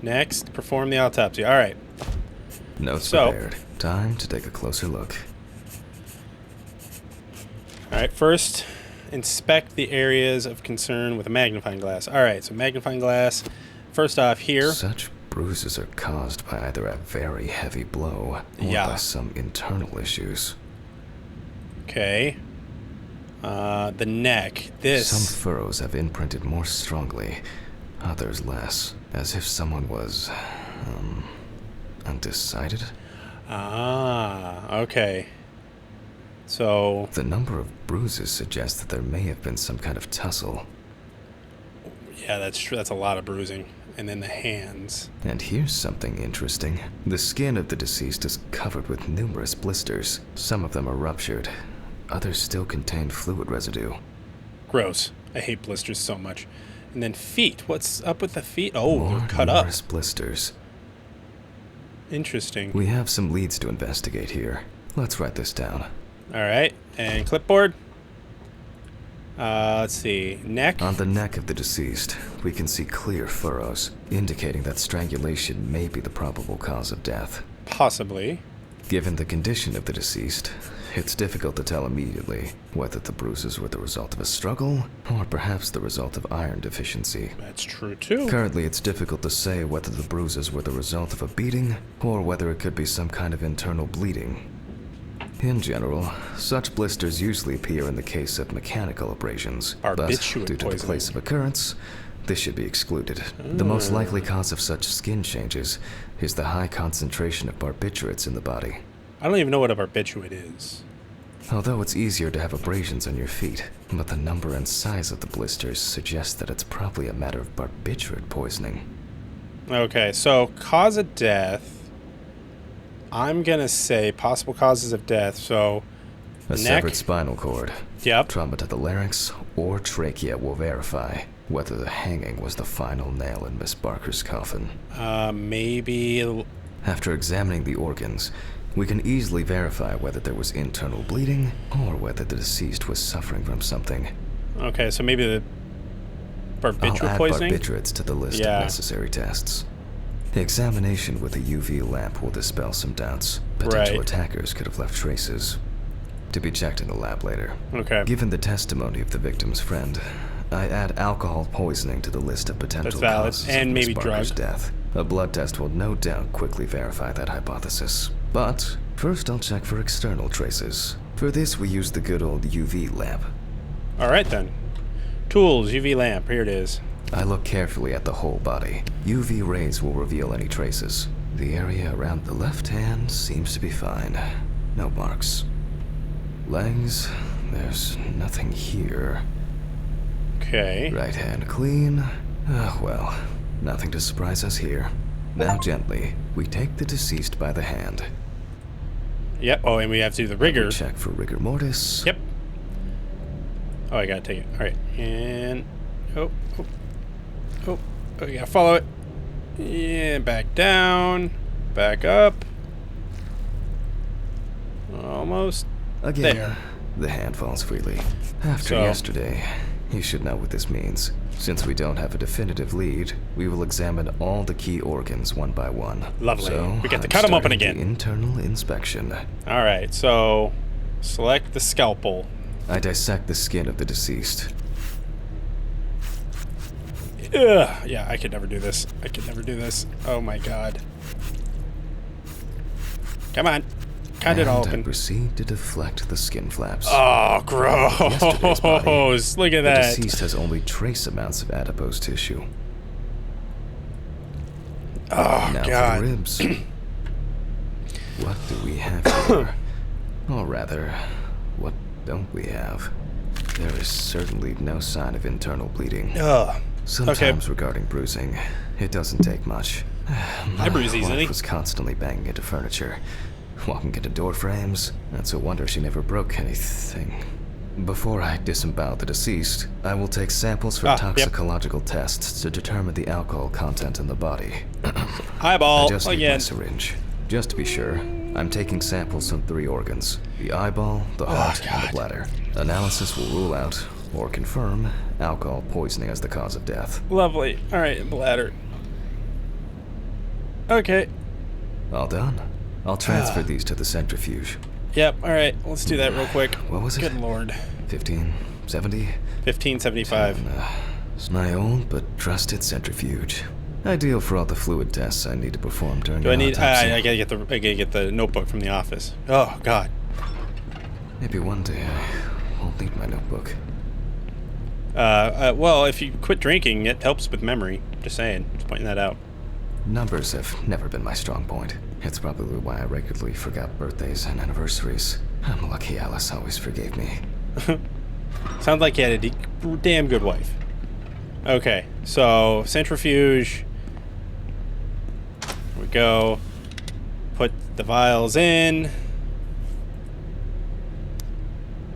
Next, perform the autopsy. All right. Notes So- prepared. Time to take a closer look. All right. First, inspect the areas of concern with a magnifying glass. All right. So magnifying glass. First off, here. Such bruises are caused by either a very heavy blow or Yeah. by some internal issues. Okay. The neck. This. Some furrows have imprinted more strongly, others less, as if someone was, undecided. Ah. Okay. So. The number of bruises suggests that there may have been some kind of tussle. Yeah, that's true. That's a lot of bruising. And then the hands. And here's something interesting. The skin of the deceased is covered with numerous blisters. Some of them are ruptured. Others still contain fluid residue. Gross. I hate blisters so much. And then feet. What's up with the feet? Oh, More they're cut up. numerous blisters. Interesting. We have some leads to investigate here. Let's write this down. All right. And clipboard. Let's see. Neck. On the neck of the deceased, we can see clear furrows, indicating that strangulation may be the probable cause of death. Possibly. Given the condition of the deceased, it's difficult to tell immediately whether the bruises were the result of a struggle or perhaps the result of iron deficiency. That's true too. Currently, it's difficult to say whether the bruises were the result of a beating or whether it could be some kind of internal bleeding. In general, such blisters usually appear in the case of mechanical abrasions, but Barbiturate due to the poisoning. place of occurrence, this should be excluded. The most likely cause of such skin changes is the high concentration of barbiturates in the body. I don't even know what a barbiturate is. Although it's easier to have abrasions on your feet, but the number and size of the blisters suggest that it's probably a matter of barbiturate poisoning. Okay, so cause of death. I'm gonna say possible causes of death. So, A neck. severed spinal cord, Yep. trauma to the larynx, or trachea will verify whether the hanging was the final nail in Miss Barker's coffin. Maybe. After examining the organs, we can easily verify whether there was internal bleeding or whether the deceased was suffering from something. Okay, so maybe the I'll barbiturate add poisoning. barbiturates to the list Yeah. of necessary tests. Examination with a UV lamp will dispel some doubts. Potential Right. attackers could have left traces. To be checked in the lab later. Okay. Given the testimony of the victim's friend, I add alcohol poisoning to the list of potential That's valid. causes And of Miss maybe Barker's drug. death. A blood test will no doubt quickly verify that hypothesis. But first I'll check for external traces. For this we use the good old UV lamp. All right then. Tools, UV lamp. Here it is. I look carefully at the whole body. UV rays will reveal any traces. The area around the left hand seems to be fine. No marks. Legs, there's nothing here. Okay. Right hand clean. Well, nothing to surprise us here. Now gently, we take the deceased by the hand. Yep. Oh, and we have to do the We rigor. check for rigor mortis. Yep. Oh, I gotta take it. All right. And oh, you gotta follow it. Yeah, back down, back up. Almost. Again, There. the hand falls freely. After So- yesterday, you should know what this means. Since we don't have a definitive lead, we will examine all the key organs one by one. Lovely. So, We get to I'm cut 'em open starting again. the internal inspection. All right, so select the scalpel. I dissect the skin of the deceased. Ugh. Yeah, I could never do this. I could never do this. Oh my god. Come on. Cut it and I open. proceed to deflect the skin flaps. Oh, Yesterday's body, gross. Look at the that. deceased has only trace amounts of adipose tissue. Oh, Now for god. the ribs. What do we have here? Or rather, what don't we have? There is certainly no sign of internal bleeding. Ugh. Sometimes regarding bruising, it doesn't take much. I bruise My easily. wife was constantly banging into furniture, walking into door frames. That's a wonder she never broke anything. Before I disembowel the deceased, I will take samples for Yep. toxicological tests to determine the alcohol content in the body. I Eyeball just need my again. syringe. Just to be sure, I'm taking samples from 3 organs: the eyeball, the heart, and the God. bladder. Analysis will rule out, or confirm, alcohol poisoning as the cause of death. Lovely. All right, bladder. Okay. All done. I'll transfer these to the centrifuge. Yep. All right. Let's do that real quick. What was it? Good lord. 1570? 1575. It's my old but trusted centrifuge. Ideal for all the fluid tests I need to perform during Do I an need? autopsy. I gotta get the notebook from the office. Oh god. Maybe one day I won't need my notebook. Well, if you quit drinking, it helps with memory. Just saying. Just pointing that out. Numbers have never been my strong point. It's probably why I regularly forgot birthdays and anniversaries. I'm lucky Alice always forgave me. Sounds like you had a damn good wife. Okay, so centrifuge. Here we go. Put the vials in.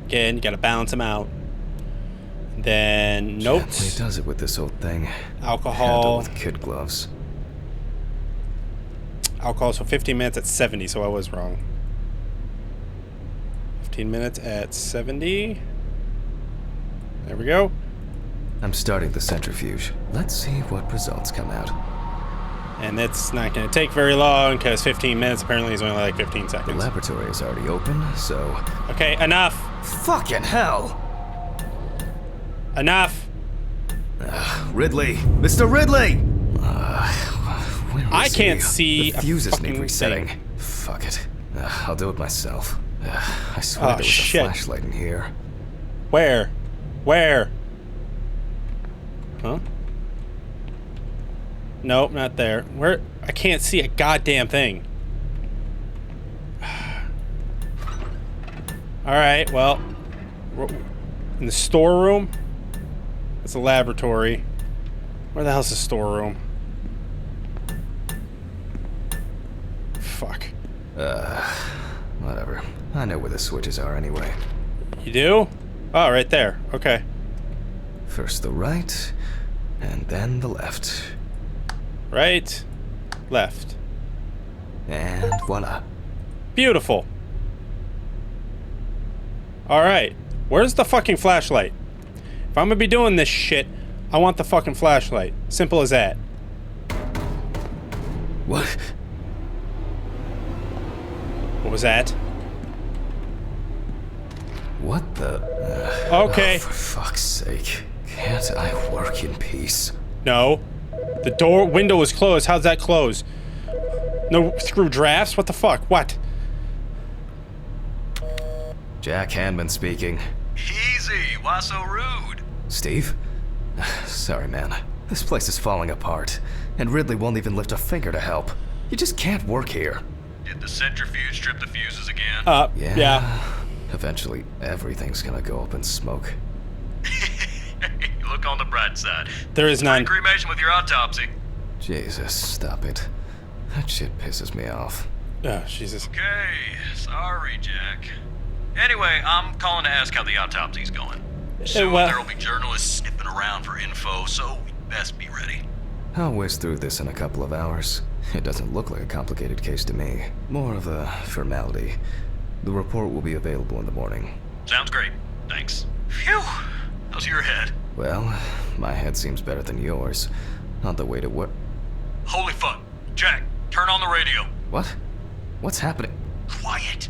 Again, you gotta balance them out. Then Gently notes. does it with this old thing. Handle Alcohol. with kid gloves. Alcohol, so 15 minutes at 70, so I was wrong. 15 minutes at 70. There we go. I'm starting the centrifuge. Let's see what results come out. And it's not going to take very long, because 15 minutes apparently is only like 15 The seconds. laboratory is already open, so... Okay, enough! Fucking hell! Enough! Ridley! Mr. Ridley! Where is I can't he? see The a fuses fucking need resetting. thing. Fuck it. I'll do it myself. I swear Oh, there was shit. a flashlight in here. Where? Where? Huh? Nope, not there. Where? I can't see a goddamn thing. Alright, well. In the storeroom? It's a laboratory. Where the hell's the storeroom? Fuck. Whatever. I know where the switches are anyway. You do? Oh, right there. Okay. First the right, and then the left. Right. Left. And voila. Beautiful. Alright. Where's the fucking flashlight? If I'm gonna be doing this shit, I want the fucking flashlight. Simple as that. What? What was that? What the? Okay. Oh, for fuck's sake. Can't I work in peace? No. The window was closed. How's that close? No screw drafts? What the fuck? What? Jack Hanman speaking. Easy, why so rude? Steve? Sorry, man. This place is falling apart, and Ridley won't even lift a finger to help. You just can't work here. Did the centrifuge strip the fuses again? Yeah. Eventually, everything's gonna go up in smoke. Look on the bright side. There is none. Cremation with your autopsy. Jesus, stop it. That shit pisses me off. Oh, Jesus. Okay, sorry, Jack. Anyway, I'm calling to ask how the autopsy's going. Soon well- there'll be journalists sniffing around for info, so we best be ready. I'll whiz through this in a couple of hours. It doesn't look like a complicated case to me. More of a formality. The report will be available in the morning. Sounds great. Thanks. Phew. How's your head? Well, my head seems better than yours. On the way to work. Holy fuck. Jack, turn on the radio. What? What's happening? Quiet.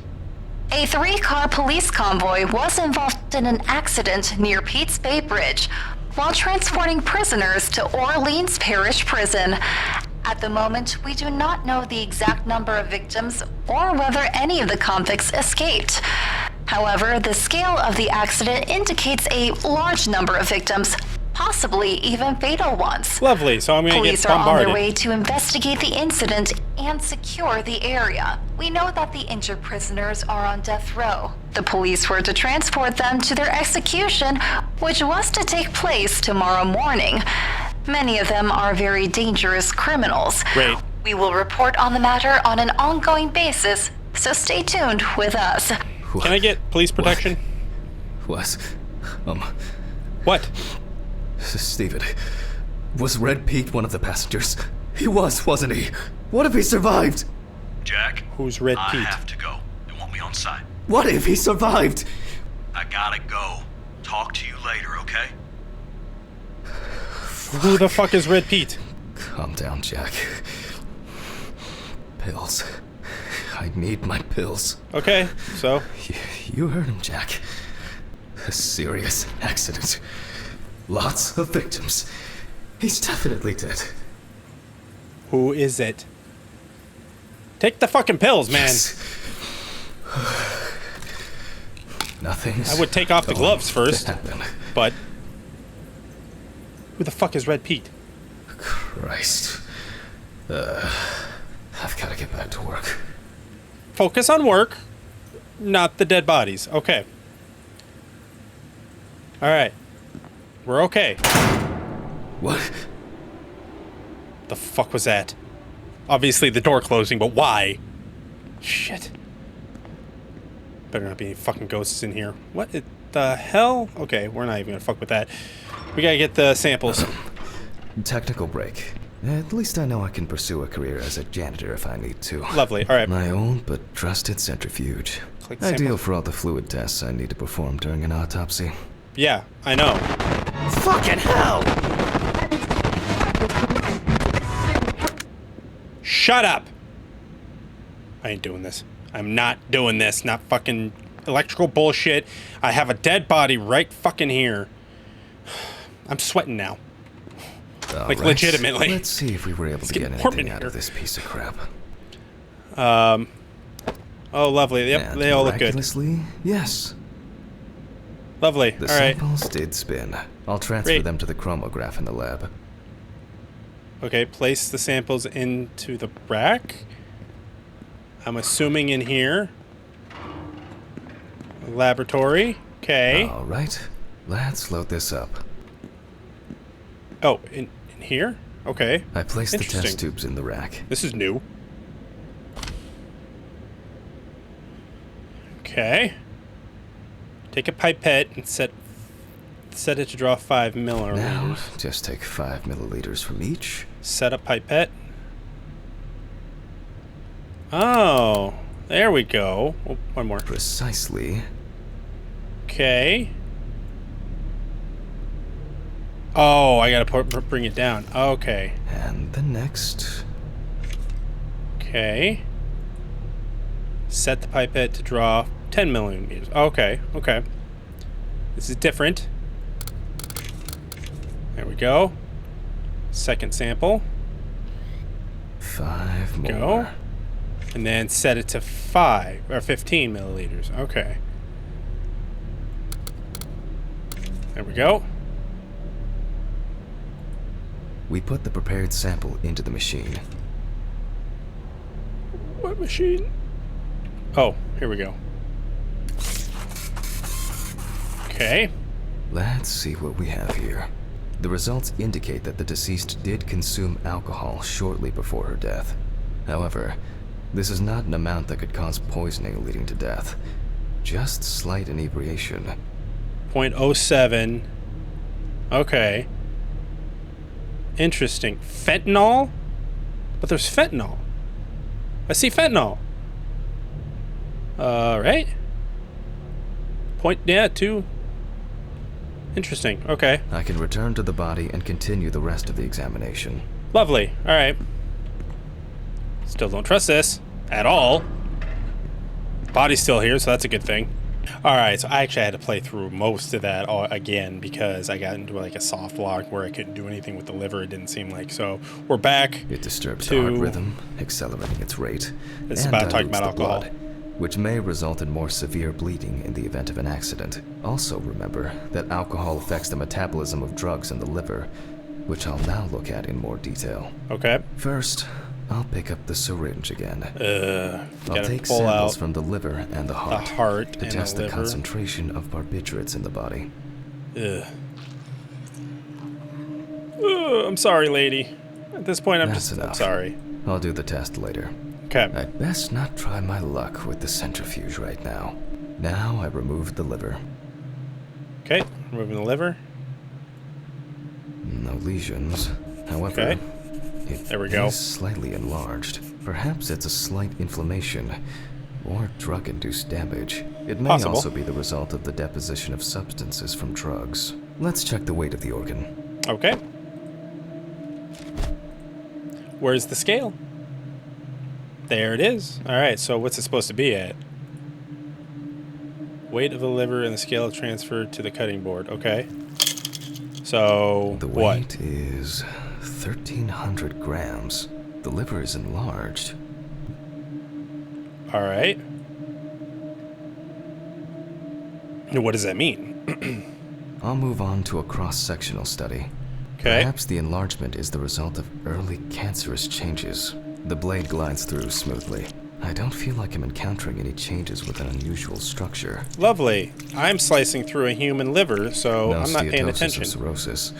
A 3-car police convoy was involved in an accident near Pete's Bay Bridge while transporting prisoners to Orleans Parish Prison. At the moment, we do not know the exact number of victims or whether any of the convicts escaped. However, the scale of the accident indicates a large number of victims, possibly even fatal ones. Lovely, so I'm gonna Police get are on bombarded. their way to investigate the incident and secure the area. We know that the injured prisoners are on death row. The police were to transport them to their execution, which was to take place tomorrow morning. Many of them are very dangerous criminals. Great. We will report on the matter on an ongoing basis, so stay tuned with us. Can I get police protection? Was, What? Steven, was Red Pete one of the passengers? He was, wasn't he? What if he survived? Jack, Who's Red I Pete? have to go. They want me on site. What if he survived? I gotta go. Talk to you later, okay? Who the fuck is Red Pete? Calm down, Jack. Pills. I need my pills. Okay, so You heard him, Jack. A serious accident. Lots of victims. He's definitely dead. who is it? Take the fucking pills, man. Yes. Nothing's I would take off the going gloves to first. happen. But who the fuck is Red Pete? Christ. I've got to get back to work. Focus on work, not the dead bodies. Okay. All right. We're okay. What? The fuck was that? Obviously the door closing, but why? Shit. Better not be any fucking ghosts in here. What the hell? Okay, we're not even gonna fuck with that. We gotta get the samples. Technical break. At least I know I can pursue a career as a janitor if I need to. Lovely. All right. My own but trusted centrifuge. Click Ideal sample. for all the fluid tests I need to perform during an autopsy. Yeah, I know. Fucking hell! Shut up! I ain't doing this. I'm not doing this. Not fucking electrical bullshit. I have a dead body right fucking here. I'm sweating now. All Like, right. legitimately. Let's see if we were able to getting get warm anything in out here. of this piece of crap. Oh, lovely. Yep, And they all look good. miraculously, yes. Lovely. The All right. samples did spin. I'll transfer Great. them to the chromograph in the lab. Okay, place the samples into the rack. I'm assuming in here. Laboratory. Okay. All right. Let's load this up. Oh, in here? Okay. I placed the Interesting. test tubes in the rack. This is new. Okay. Take a pipette and set it to draw 5 milliliters. Now, just take 5 milliliters from each. Set a pipette. Oh, there we go. Oh, one more. Precisely. Okay. Oh, I gotta bring it down. Okay. And the next. Okay. Set the pipette to draw 10 millimeters. Okay, okay. This is different. There we go. Second sample. 5 more. Go. And then set it to 5 or 15 milliliters. Okay. There we go. We put the prepared sample into the machine. What machine? Oh, here we go. Okay. Let's see what we have here. The results indicate that the deceased did consume alcohol shortly before her death. However, this is not an amount that could cause poisoning leading to death. Just slight inebriation. 0.07. Okay. Interesting. Fentanyl? But there's fentanyl. I see fentanyl. Right? 2. Interesting. Okay. I can return to the body and continue the rest of the examination. Lovely. All right. Still don't trust this at all. Body's still here, so that's a good thing. All right, so I actually had to play through most of that again because I got into like a soft lock where I couldn't do anything with the liver, it didn't seem like. So we're back. It disturbs the heart rhythm, accelerating its rate. This is about talking about alcohol. Blood, which may result in more severe bleeding in the event of an accident. Also remember that alcohol affects the metabolism of drugs in the liver, which I'll now look at in more detail. Okay. First, I'll pick up the syringe again. I'll take pull samples out from the liver and the heart, to and test the the liver. concentration of barbiturates in the body. I'm sorry, lady. At this point, I'm enough. sorry. I'll do the test later. Okay. I'd best not try my luck with the centrifuge right now. Now I removed the liver. Okay, removing the liver. No lesions. However, Okay. There we go. is slightly enlarged. Perhaps it's a slight inflammation or drug-induced damage. It may Possible. also be the result of the deposition of substances from drugs. Let's check the weight of the organ. Okay. Where's the scale? There it is. All right, so what's it supposed to be at? Weight of the liver and the scale transferred to the cutting board. Okay. So, The weight is 1,300 grams. The liver is enlarged. All right. What does that mean? I'll move on to a cross-sectional study. Okay. Perhaps the enlargement is the result of early cancerous changes. The blade glides through smoothly. I don't feel like I'm encountering any changes with an unusual structure. Lovely. I'm slicing through a human liver, so No I'm not paying steatosis attention. or cirrhosis.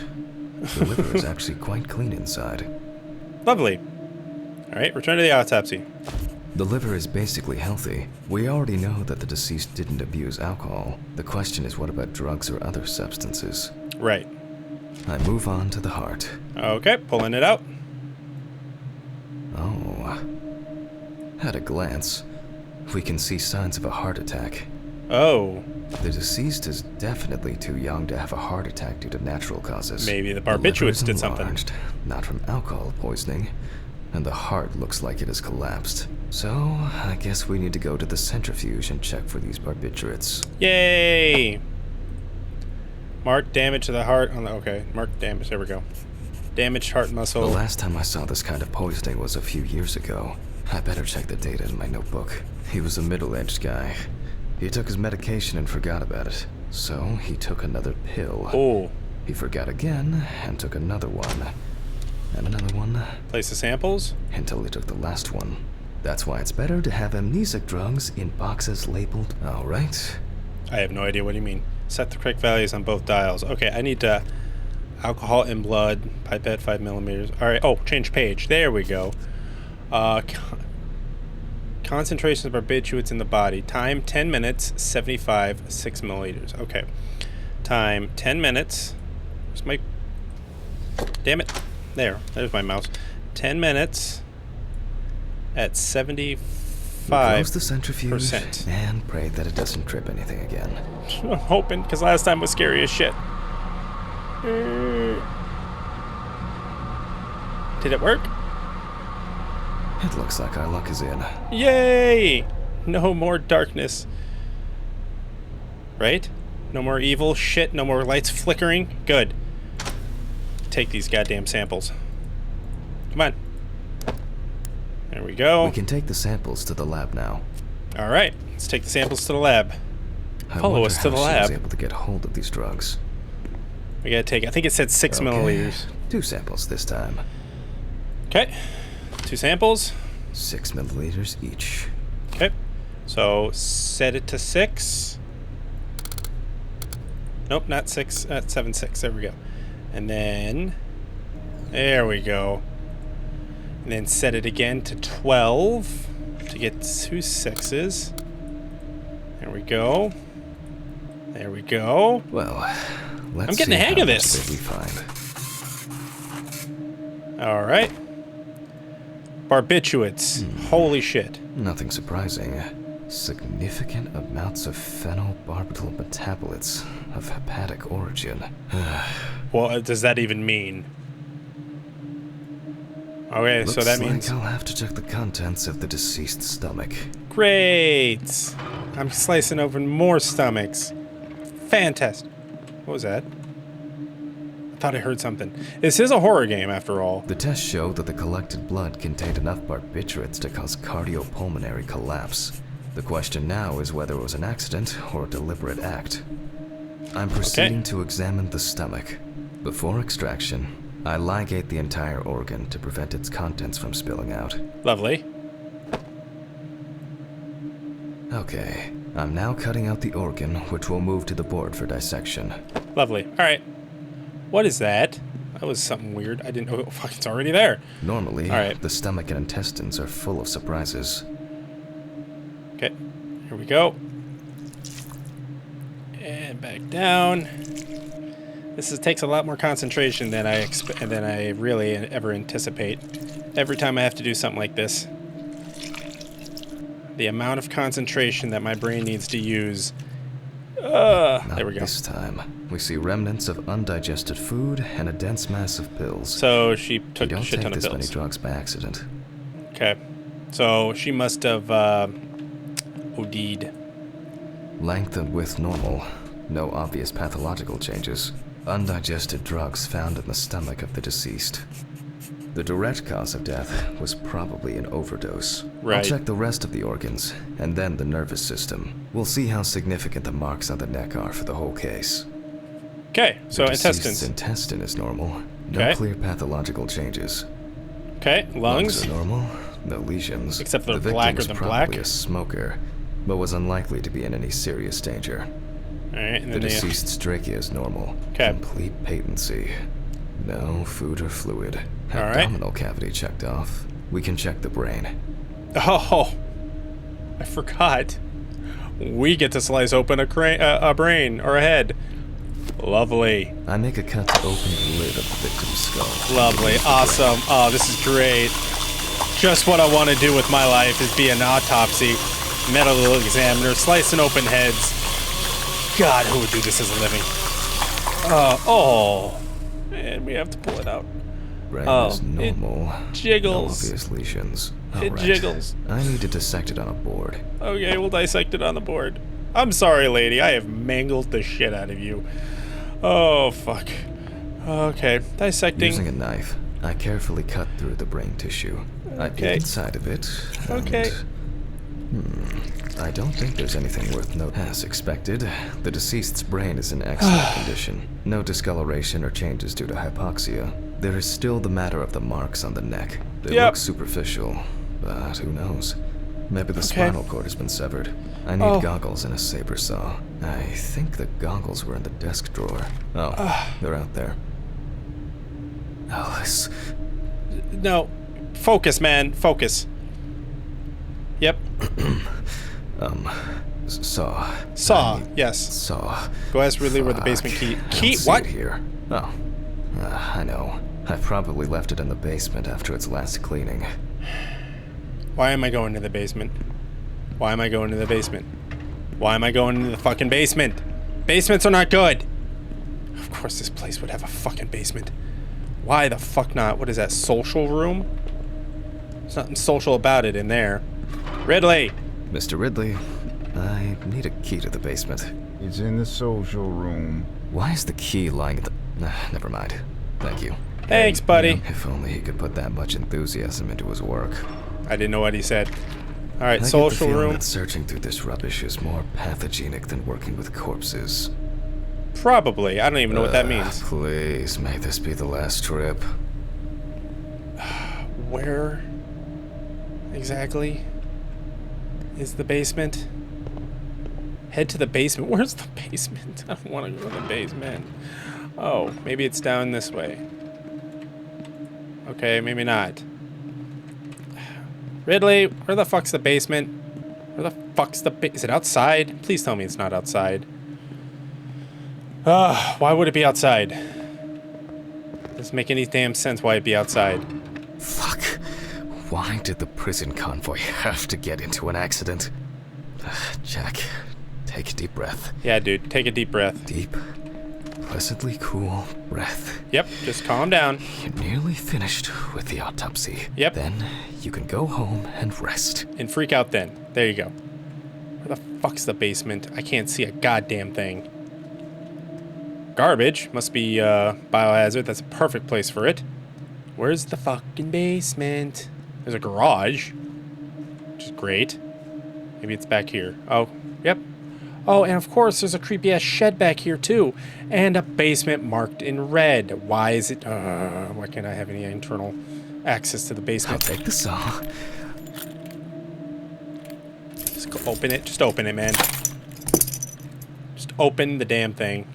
The liver is actually quite clean inside. Lovely. All right, return to the autopsy. The liver is basically healthy. We already know that the deceased didn't abuse alcohol. The question is, what about drugs or other substances? Right. I move on to the heart. Okay, pulling it out. Oh. At a glance, we can see signs of a heart attack. Oh, The deceased is definitely too young to have a heart attack due to natural causes. maybe the liver barbiturates is did something. enlarged, not from alcohol poisoning, and the heart looks like it has collapsed. So, I guess we need to go to the centrifuge and check for these barbiturates. Yay! Mark damage to the heart on the... Okay, mark damage. There we go. Damaged heart The muscle. last time I saw this kind of poisoning was a few years ago. I better check the data in my notebook. He was a middle-aged guy. He took his medication and forgot about it. So, he took another pill. Oh. He forgot again and took another one. And another one. Place the samples. Until he took the last one. That's why it's better to have amnesic drugs in boxes labeled. Alright. I have no idea what you mean. Set the correct values on both dials. Okay, I need to... Alcohol in blood. Pipette 5 millimeters. Alright, oh, change page. There we go. Concentration of barbiturates in the body. Time 10 minutes, 75, 6 milliliters. Okay. Time 10 minutes. Where's my... Damn it. There's my mouse. 10 minutes at 75%. Close the centrifuge and pray that it doesn't trip anything again. I'm hoping, because last time was scary as shit. Did it work? It looks like our luck is in. Yay! No more darkness. Right? No more evil shit, no more lights flickering. Good. Take these goddamn samples. Come on. There we go. We can take the samples to the lab now. Alright, let's take the samples to the lab. Follow us to the She lab. was able to get hold of these drugs. We gotta take, I think it said 6 Okay, milliliters. 2 samples this time. Okay. 2 samples. 6 milliliters each. Okay. So set it to 6. Nope, not 6. 7, 6. There we go. And then there we go. And then set it again to 12 to get 2 6s. There we go. There we go. Well, let's I'm getting the see hang how of much this. did we find. All right. Barbiturates. Holy shit. Nothing surprising. Significant amounts of phenobarbital metabolites of hepatic origin. What does that even mean? Okay, so that means... Looks like I'll have to check the contents of the deceased's stomach. Great! I'm slicing open more stomachs. Fantastic. What was that? I thought I heard something. This is a horror game, after all. The tests showed that the collected blood contained enough barbiturates to cause cardiopulmonary collapse. The question now is whether it was an accident or a deliberate act. I'm proceeding to examine the stomach. Before extraction, I ligate the entire organ to prevent its contents from spilling out. Lovely. Okay, I'm now cutting out the organ, which will move to the board for dissection. Lovely. Alright. What is that? That was something weird. I didn't know. Oh, fuck, it's already there. Normally, the stomach and intestines are full of surprises. Okay, here we go. And back down. This takes a lot more concentration than I really ever anticipate. Every time I have to do something like this, the amount of concentration that my brain needs to use. There we go. This time, we see remnants of undigested food and a dense mass of pills. So she took a shit ton of pills. You don't take this many drugs by accident. Okay, so she must have OD'd. Length and width normal. No obvious pathological changes. Undigested drugs found in the stomach of the deceased. The direct cause of death was probably an overdose. Right. I'll check the rest of the organs, and then the nervous system. We'll see how significant the marks on the neck are for the whole case. Okay, so the intestines. deceased's intestine is normal. No Okay. clear pathological changes. Okay, lungs. Lungs are normal. No lesions. Except for the victim blacker was than probably black. a smoker, but was unlikely to be in any serious danger. Alright, and The then deceased's trachea is normal. Okay. Complete patency. No food or fluid. All right. Abdominal cavity checked off. We can check the brain. Oh, I forgot. We get to slice open a brain or a head. Lovely. I make a cut to open the lid of the victim's skull. Lovely. Awesome. Oh, this is great. Just what I want to do with my life is be an autopsy, medical examiner, slicing open heads. God, who would do this as a living? And we have to pull it out. Brain is it normal. jiggles. No obvious lesions. It Alright. jiggles. I need to dissect it on a board. Okay, we'll dissect it on the board. I'm sorry, lady. I have mangled the shit out of you. Oh, fuck. Okay, dissecting. Using a knife, I carefully cut through the brain tissue. I peek Okay. inside of it. Okay. I don't think there's anything worth noting. As expected, the deceased's brain is in excellent condition. No discoloration or changes due to hypoxia. There is still the matter of the marks on the neck. They look superficial, but who knows? Maybe the spinal cord has been severed. I need goggles and a saber saw. I think the goggles were in the desk drawer. Oh, they're out there. Alice. No. Focus, man. Focus. Yep. Saw. Saw. Yes. Saw. Go ask Ridley where the basement key. Key? See What? it here. Oh. I know. I probably left it in the basement after its last cleaning. Why am I going to the basement? Why am I going to the basement? Why am I going to the fucking basement? Basements are not good. Of course this place would have a fucking basement. Why the fuck not? What is that, social room? There's nothing social about it in there. Ridley! Mr. Ridley, I need a key to the basement. It's in the social room. Why is the key lying in the... never mind. Thank you. Thanks, buddy. If only he could put that much enthusiasm into his work. I didn't know what he said. Alright, I social get the feeling room. that searching through this rubbish is more pathogenic than working with corpses. Probably. I don't even know what that means. Please, may this be the last trip. Where exactly is the basement? Head to the basement. Where's the basement? I don't want to go to the basement. Oh, maybe it's down this way. Okay, maybe not. Ridley, where the fuck's the basement? Where the fuck's the is it outside? Please tell me it's not outside. Why would it be outside? Doesn't make any damn sense why it'd be outside. Fuck. Why did the prison convoy have to get into an accident? Jack, take a deep breath. Yeah, dude, take a deep breath. Deep, pleasantly cool breath. Yep, just calm down. You're nearly finished with the autopsy. Yep. Then you can go home and rest. And freak out then. There you go. Where the fuck's the basement? I can't see a goddamn thing. Garbage. Must be biohazard. That's a perfect place for it. Where's the fucking basement? There's a garage, which is great. Maybe it's back here. Oh, yep. Oh, and of course there's a creepy ass shed back here too. And a basement marked in red. Why is it... why can't I have any internal access to the I'll basement? take the saw. Just go open it. Just open it, man. Just open the damn thing.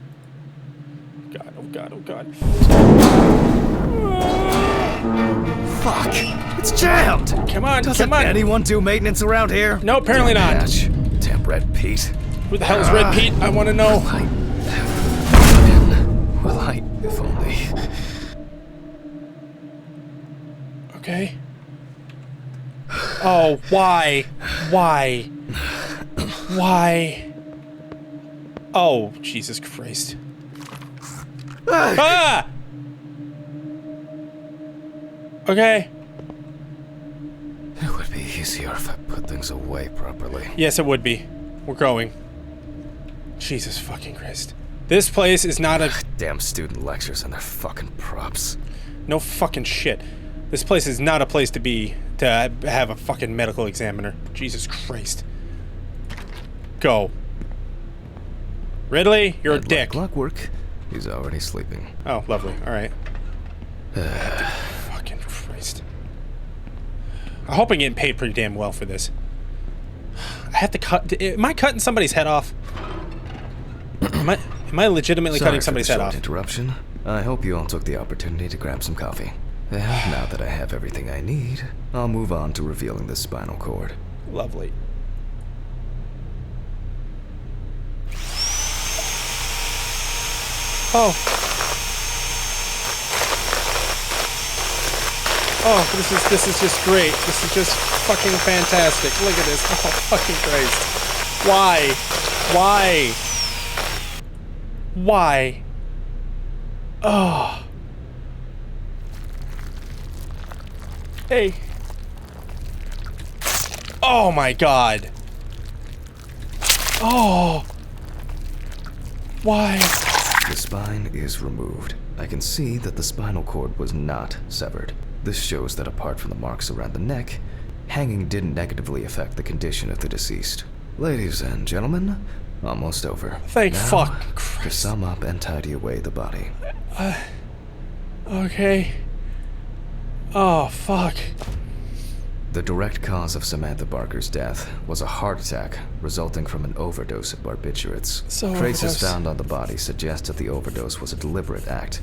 God, oh god, oh god. Fuck! It's jammed! Come on, Doesn't come on. anyone do maintenance around here? No, apparently not. Patch. Damn Red Pete. Who the hell is Red Pete? I want to know. Well, if only. Okay. Oh, why? Why? Why? Oh, Jesus Christ. Ah! Okay. It would be easier if I put things away properly. Yes, it would be. We're going. Jesus fucking Christ. This place is not a... Damn student lectures and their fucking props. No fucking shit. This place is not a place to be, to have a fucking medical examiner. Jesus Christ. Go. Ridley, you're a And dick. like clockwork, he's already sleeping. Oh, lovely. Alright. Fucking Christ. I hope I'm getting paid pretty damn well for this. I have to cut... Am I cutting somebody's head off? Am I legitimately Sorry cutting somebody's for the head short off? interruption. I hope you all took the opportunity to grab some coffee. And now that I have everything I need, I'll move on to revealing the spinal cord. Lovely. Oh. Oh, this is just great. This is just fucking fantastic. Look at this. Oh, fucking Christ. Why? Why? Why? Oh. Hey. Oh my god. Oh. Why? The spine is removed. I can see that the spinal cord was not severed. This shows that apart from the marks around the neck, hanging didn't negatively affect the condition of the deceased. Ladies and gentlemen, almost over. Thank Now, fuck to Christ. sum up and tidy away the body. Okay. Oh, fuck. The direct cause of Samantha Barker's death was a heart attack resulting from an overdose of barbiturates. So Traces overdose. found on the body suggest that the overdose was a deliberate act,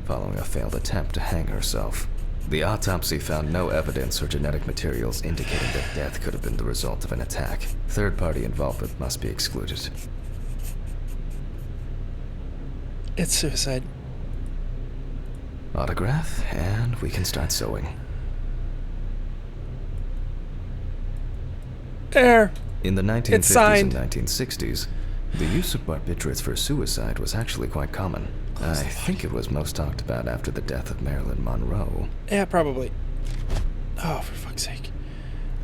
following a failed attempt to hang herself. The autopsy found no evidence or genetic materials indicating that death could have been the result of an attack. Third-party involvement must be excluded. It's suicide. Autograph, and we can start sewing. There. In the 1950s It's signed. and 1960s, the use of barbiturates for suicide was actually quite common. I think it was most talked about after the death of Marilyn Monroe. Yeah, probably. Oh, for fuck's sake.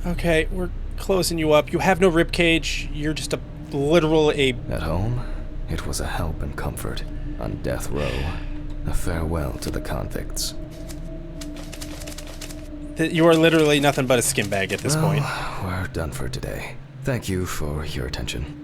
Okay, we're closing you up. You have no rib cage. You're just a literal At home, it was a help and comfort. On death row, a farewell to the convicts. You are literally nothing but a skin bag at this point. We're done for today. Thank you for your attention.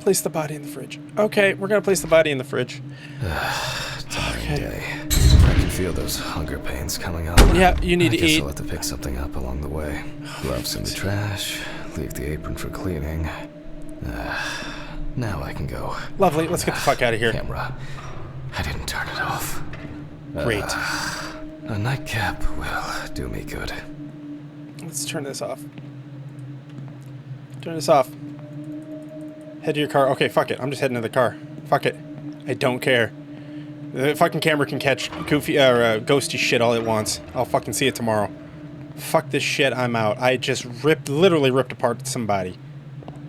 Place the body in the fridge. Okay, we're gonna place the body in the fridge. Tiring day. I can feel those hunger pains coming on. Yeah, you need I to guess eat. I'll have to pick something up along the way. Gloves in the trash. Leave the apron for cleaning. Now I can go. Lovely, let's get the fuck out of here. Camera. I didn't turn it off. Great. A nightcap will do me good. Let's turn this off. Turn this off. Head to your car. Okay, fuck it. I'm just heading to the car. Fuck it. I don't care. The fucking camera can catch goofy, ghosty shit all it wants. I'll fucking see it tomorrow. Fuck this shit, I'm out. I just literally ripped apart somebody.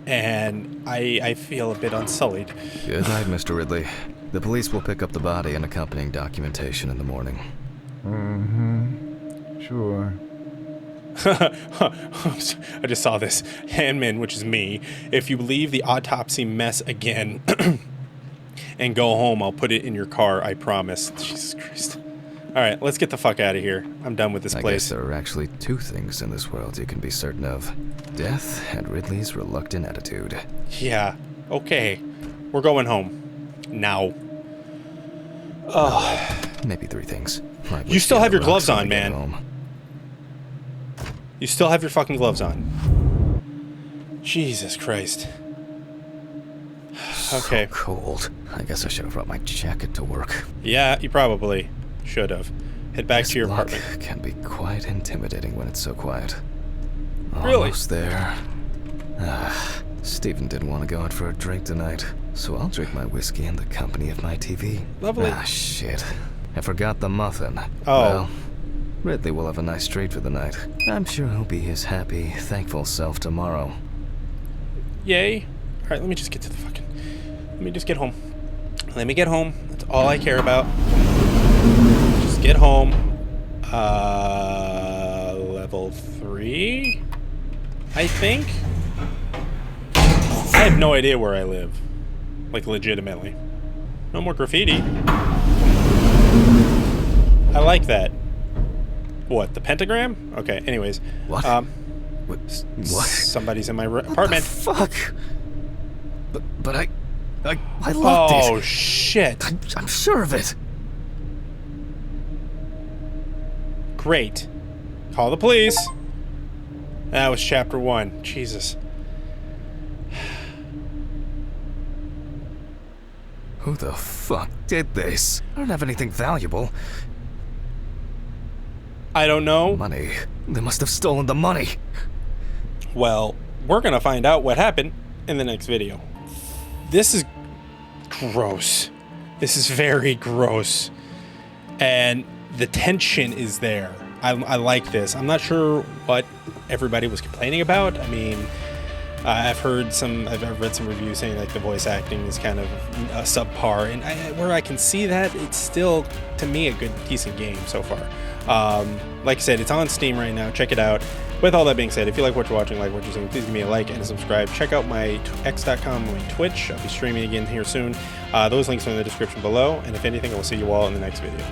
And I feel a bit unsullied. Good night, Mr. Ridley. The police will pick up the body and accompanying documentation in the morning. Sure. I just saw this. Handman, which is me. If you leave the autopsy mess again and go home, I'll put it in your car, I promise. Jesus Christ. Alright, let's get the fuck out of here. I'm done with this I place. guess there are actually two things in this world you can be certain of. Death and Ridley's reluctant attitude. Yeah, okay. We're going home. Now. Oh. Maybe three things. Like You still have your gloves on, when we get man. home. You still have your fucking gloves on. Jesus Christ. Okay. So cold. I guess I should have brought my jacket to work. Yeah, you probably should have. Head back This to your block apartment. can be quite intimidating when it's so quiet. Really? Almost there. Stephen didn't want to go out for a drink tonight, so I'll drink my whiskey in the company of my TV. Lovely. Shit. I forgot the muffin. Oh. Well, Ridley will have a nice treat for the night. I'm sure he'll be his happy, thankful self tomorrow. Yay. Alright, let me just get to the fucking... Let me just get home. Let me get home. That's all I care about. Just get home. Level 3? I think? I have no idea where I live. Like, legitimately. No more graffiti. I like that. What, the pentagram? Okay, anyways. What? What? Somebody's in my apartment. What the fuck? But I locked it. Oh, shit. I'm sure of it. Great. Call the police. That was chapter 1. Jesus. Who the fuck did this? I don't have anything valuable. I don't know. Money. They must have stolen the money. Well, we're gonna find out what happened in the next video. This is gross. This is very gross. And the tension is there. I like this. I'm not sure what everybody was complaining about. I mean, I've read some reviews saying like the voice acting is kind of subpar, and where I can see that, it's still, to me, a good, decent game so far. Like I said, it's on Steam right now. Check it out. With all that being said, if you like what you're watching, like what you're seeing, please give me a like and a subscribe. Check out my x.com, my Twitch. I'll be streaming again here soon. Those links are in the description below. And if anything, I will see you all in the next video.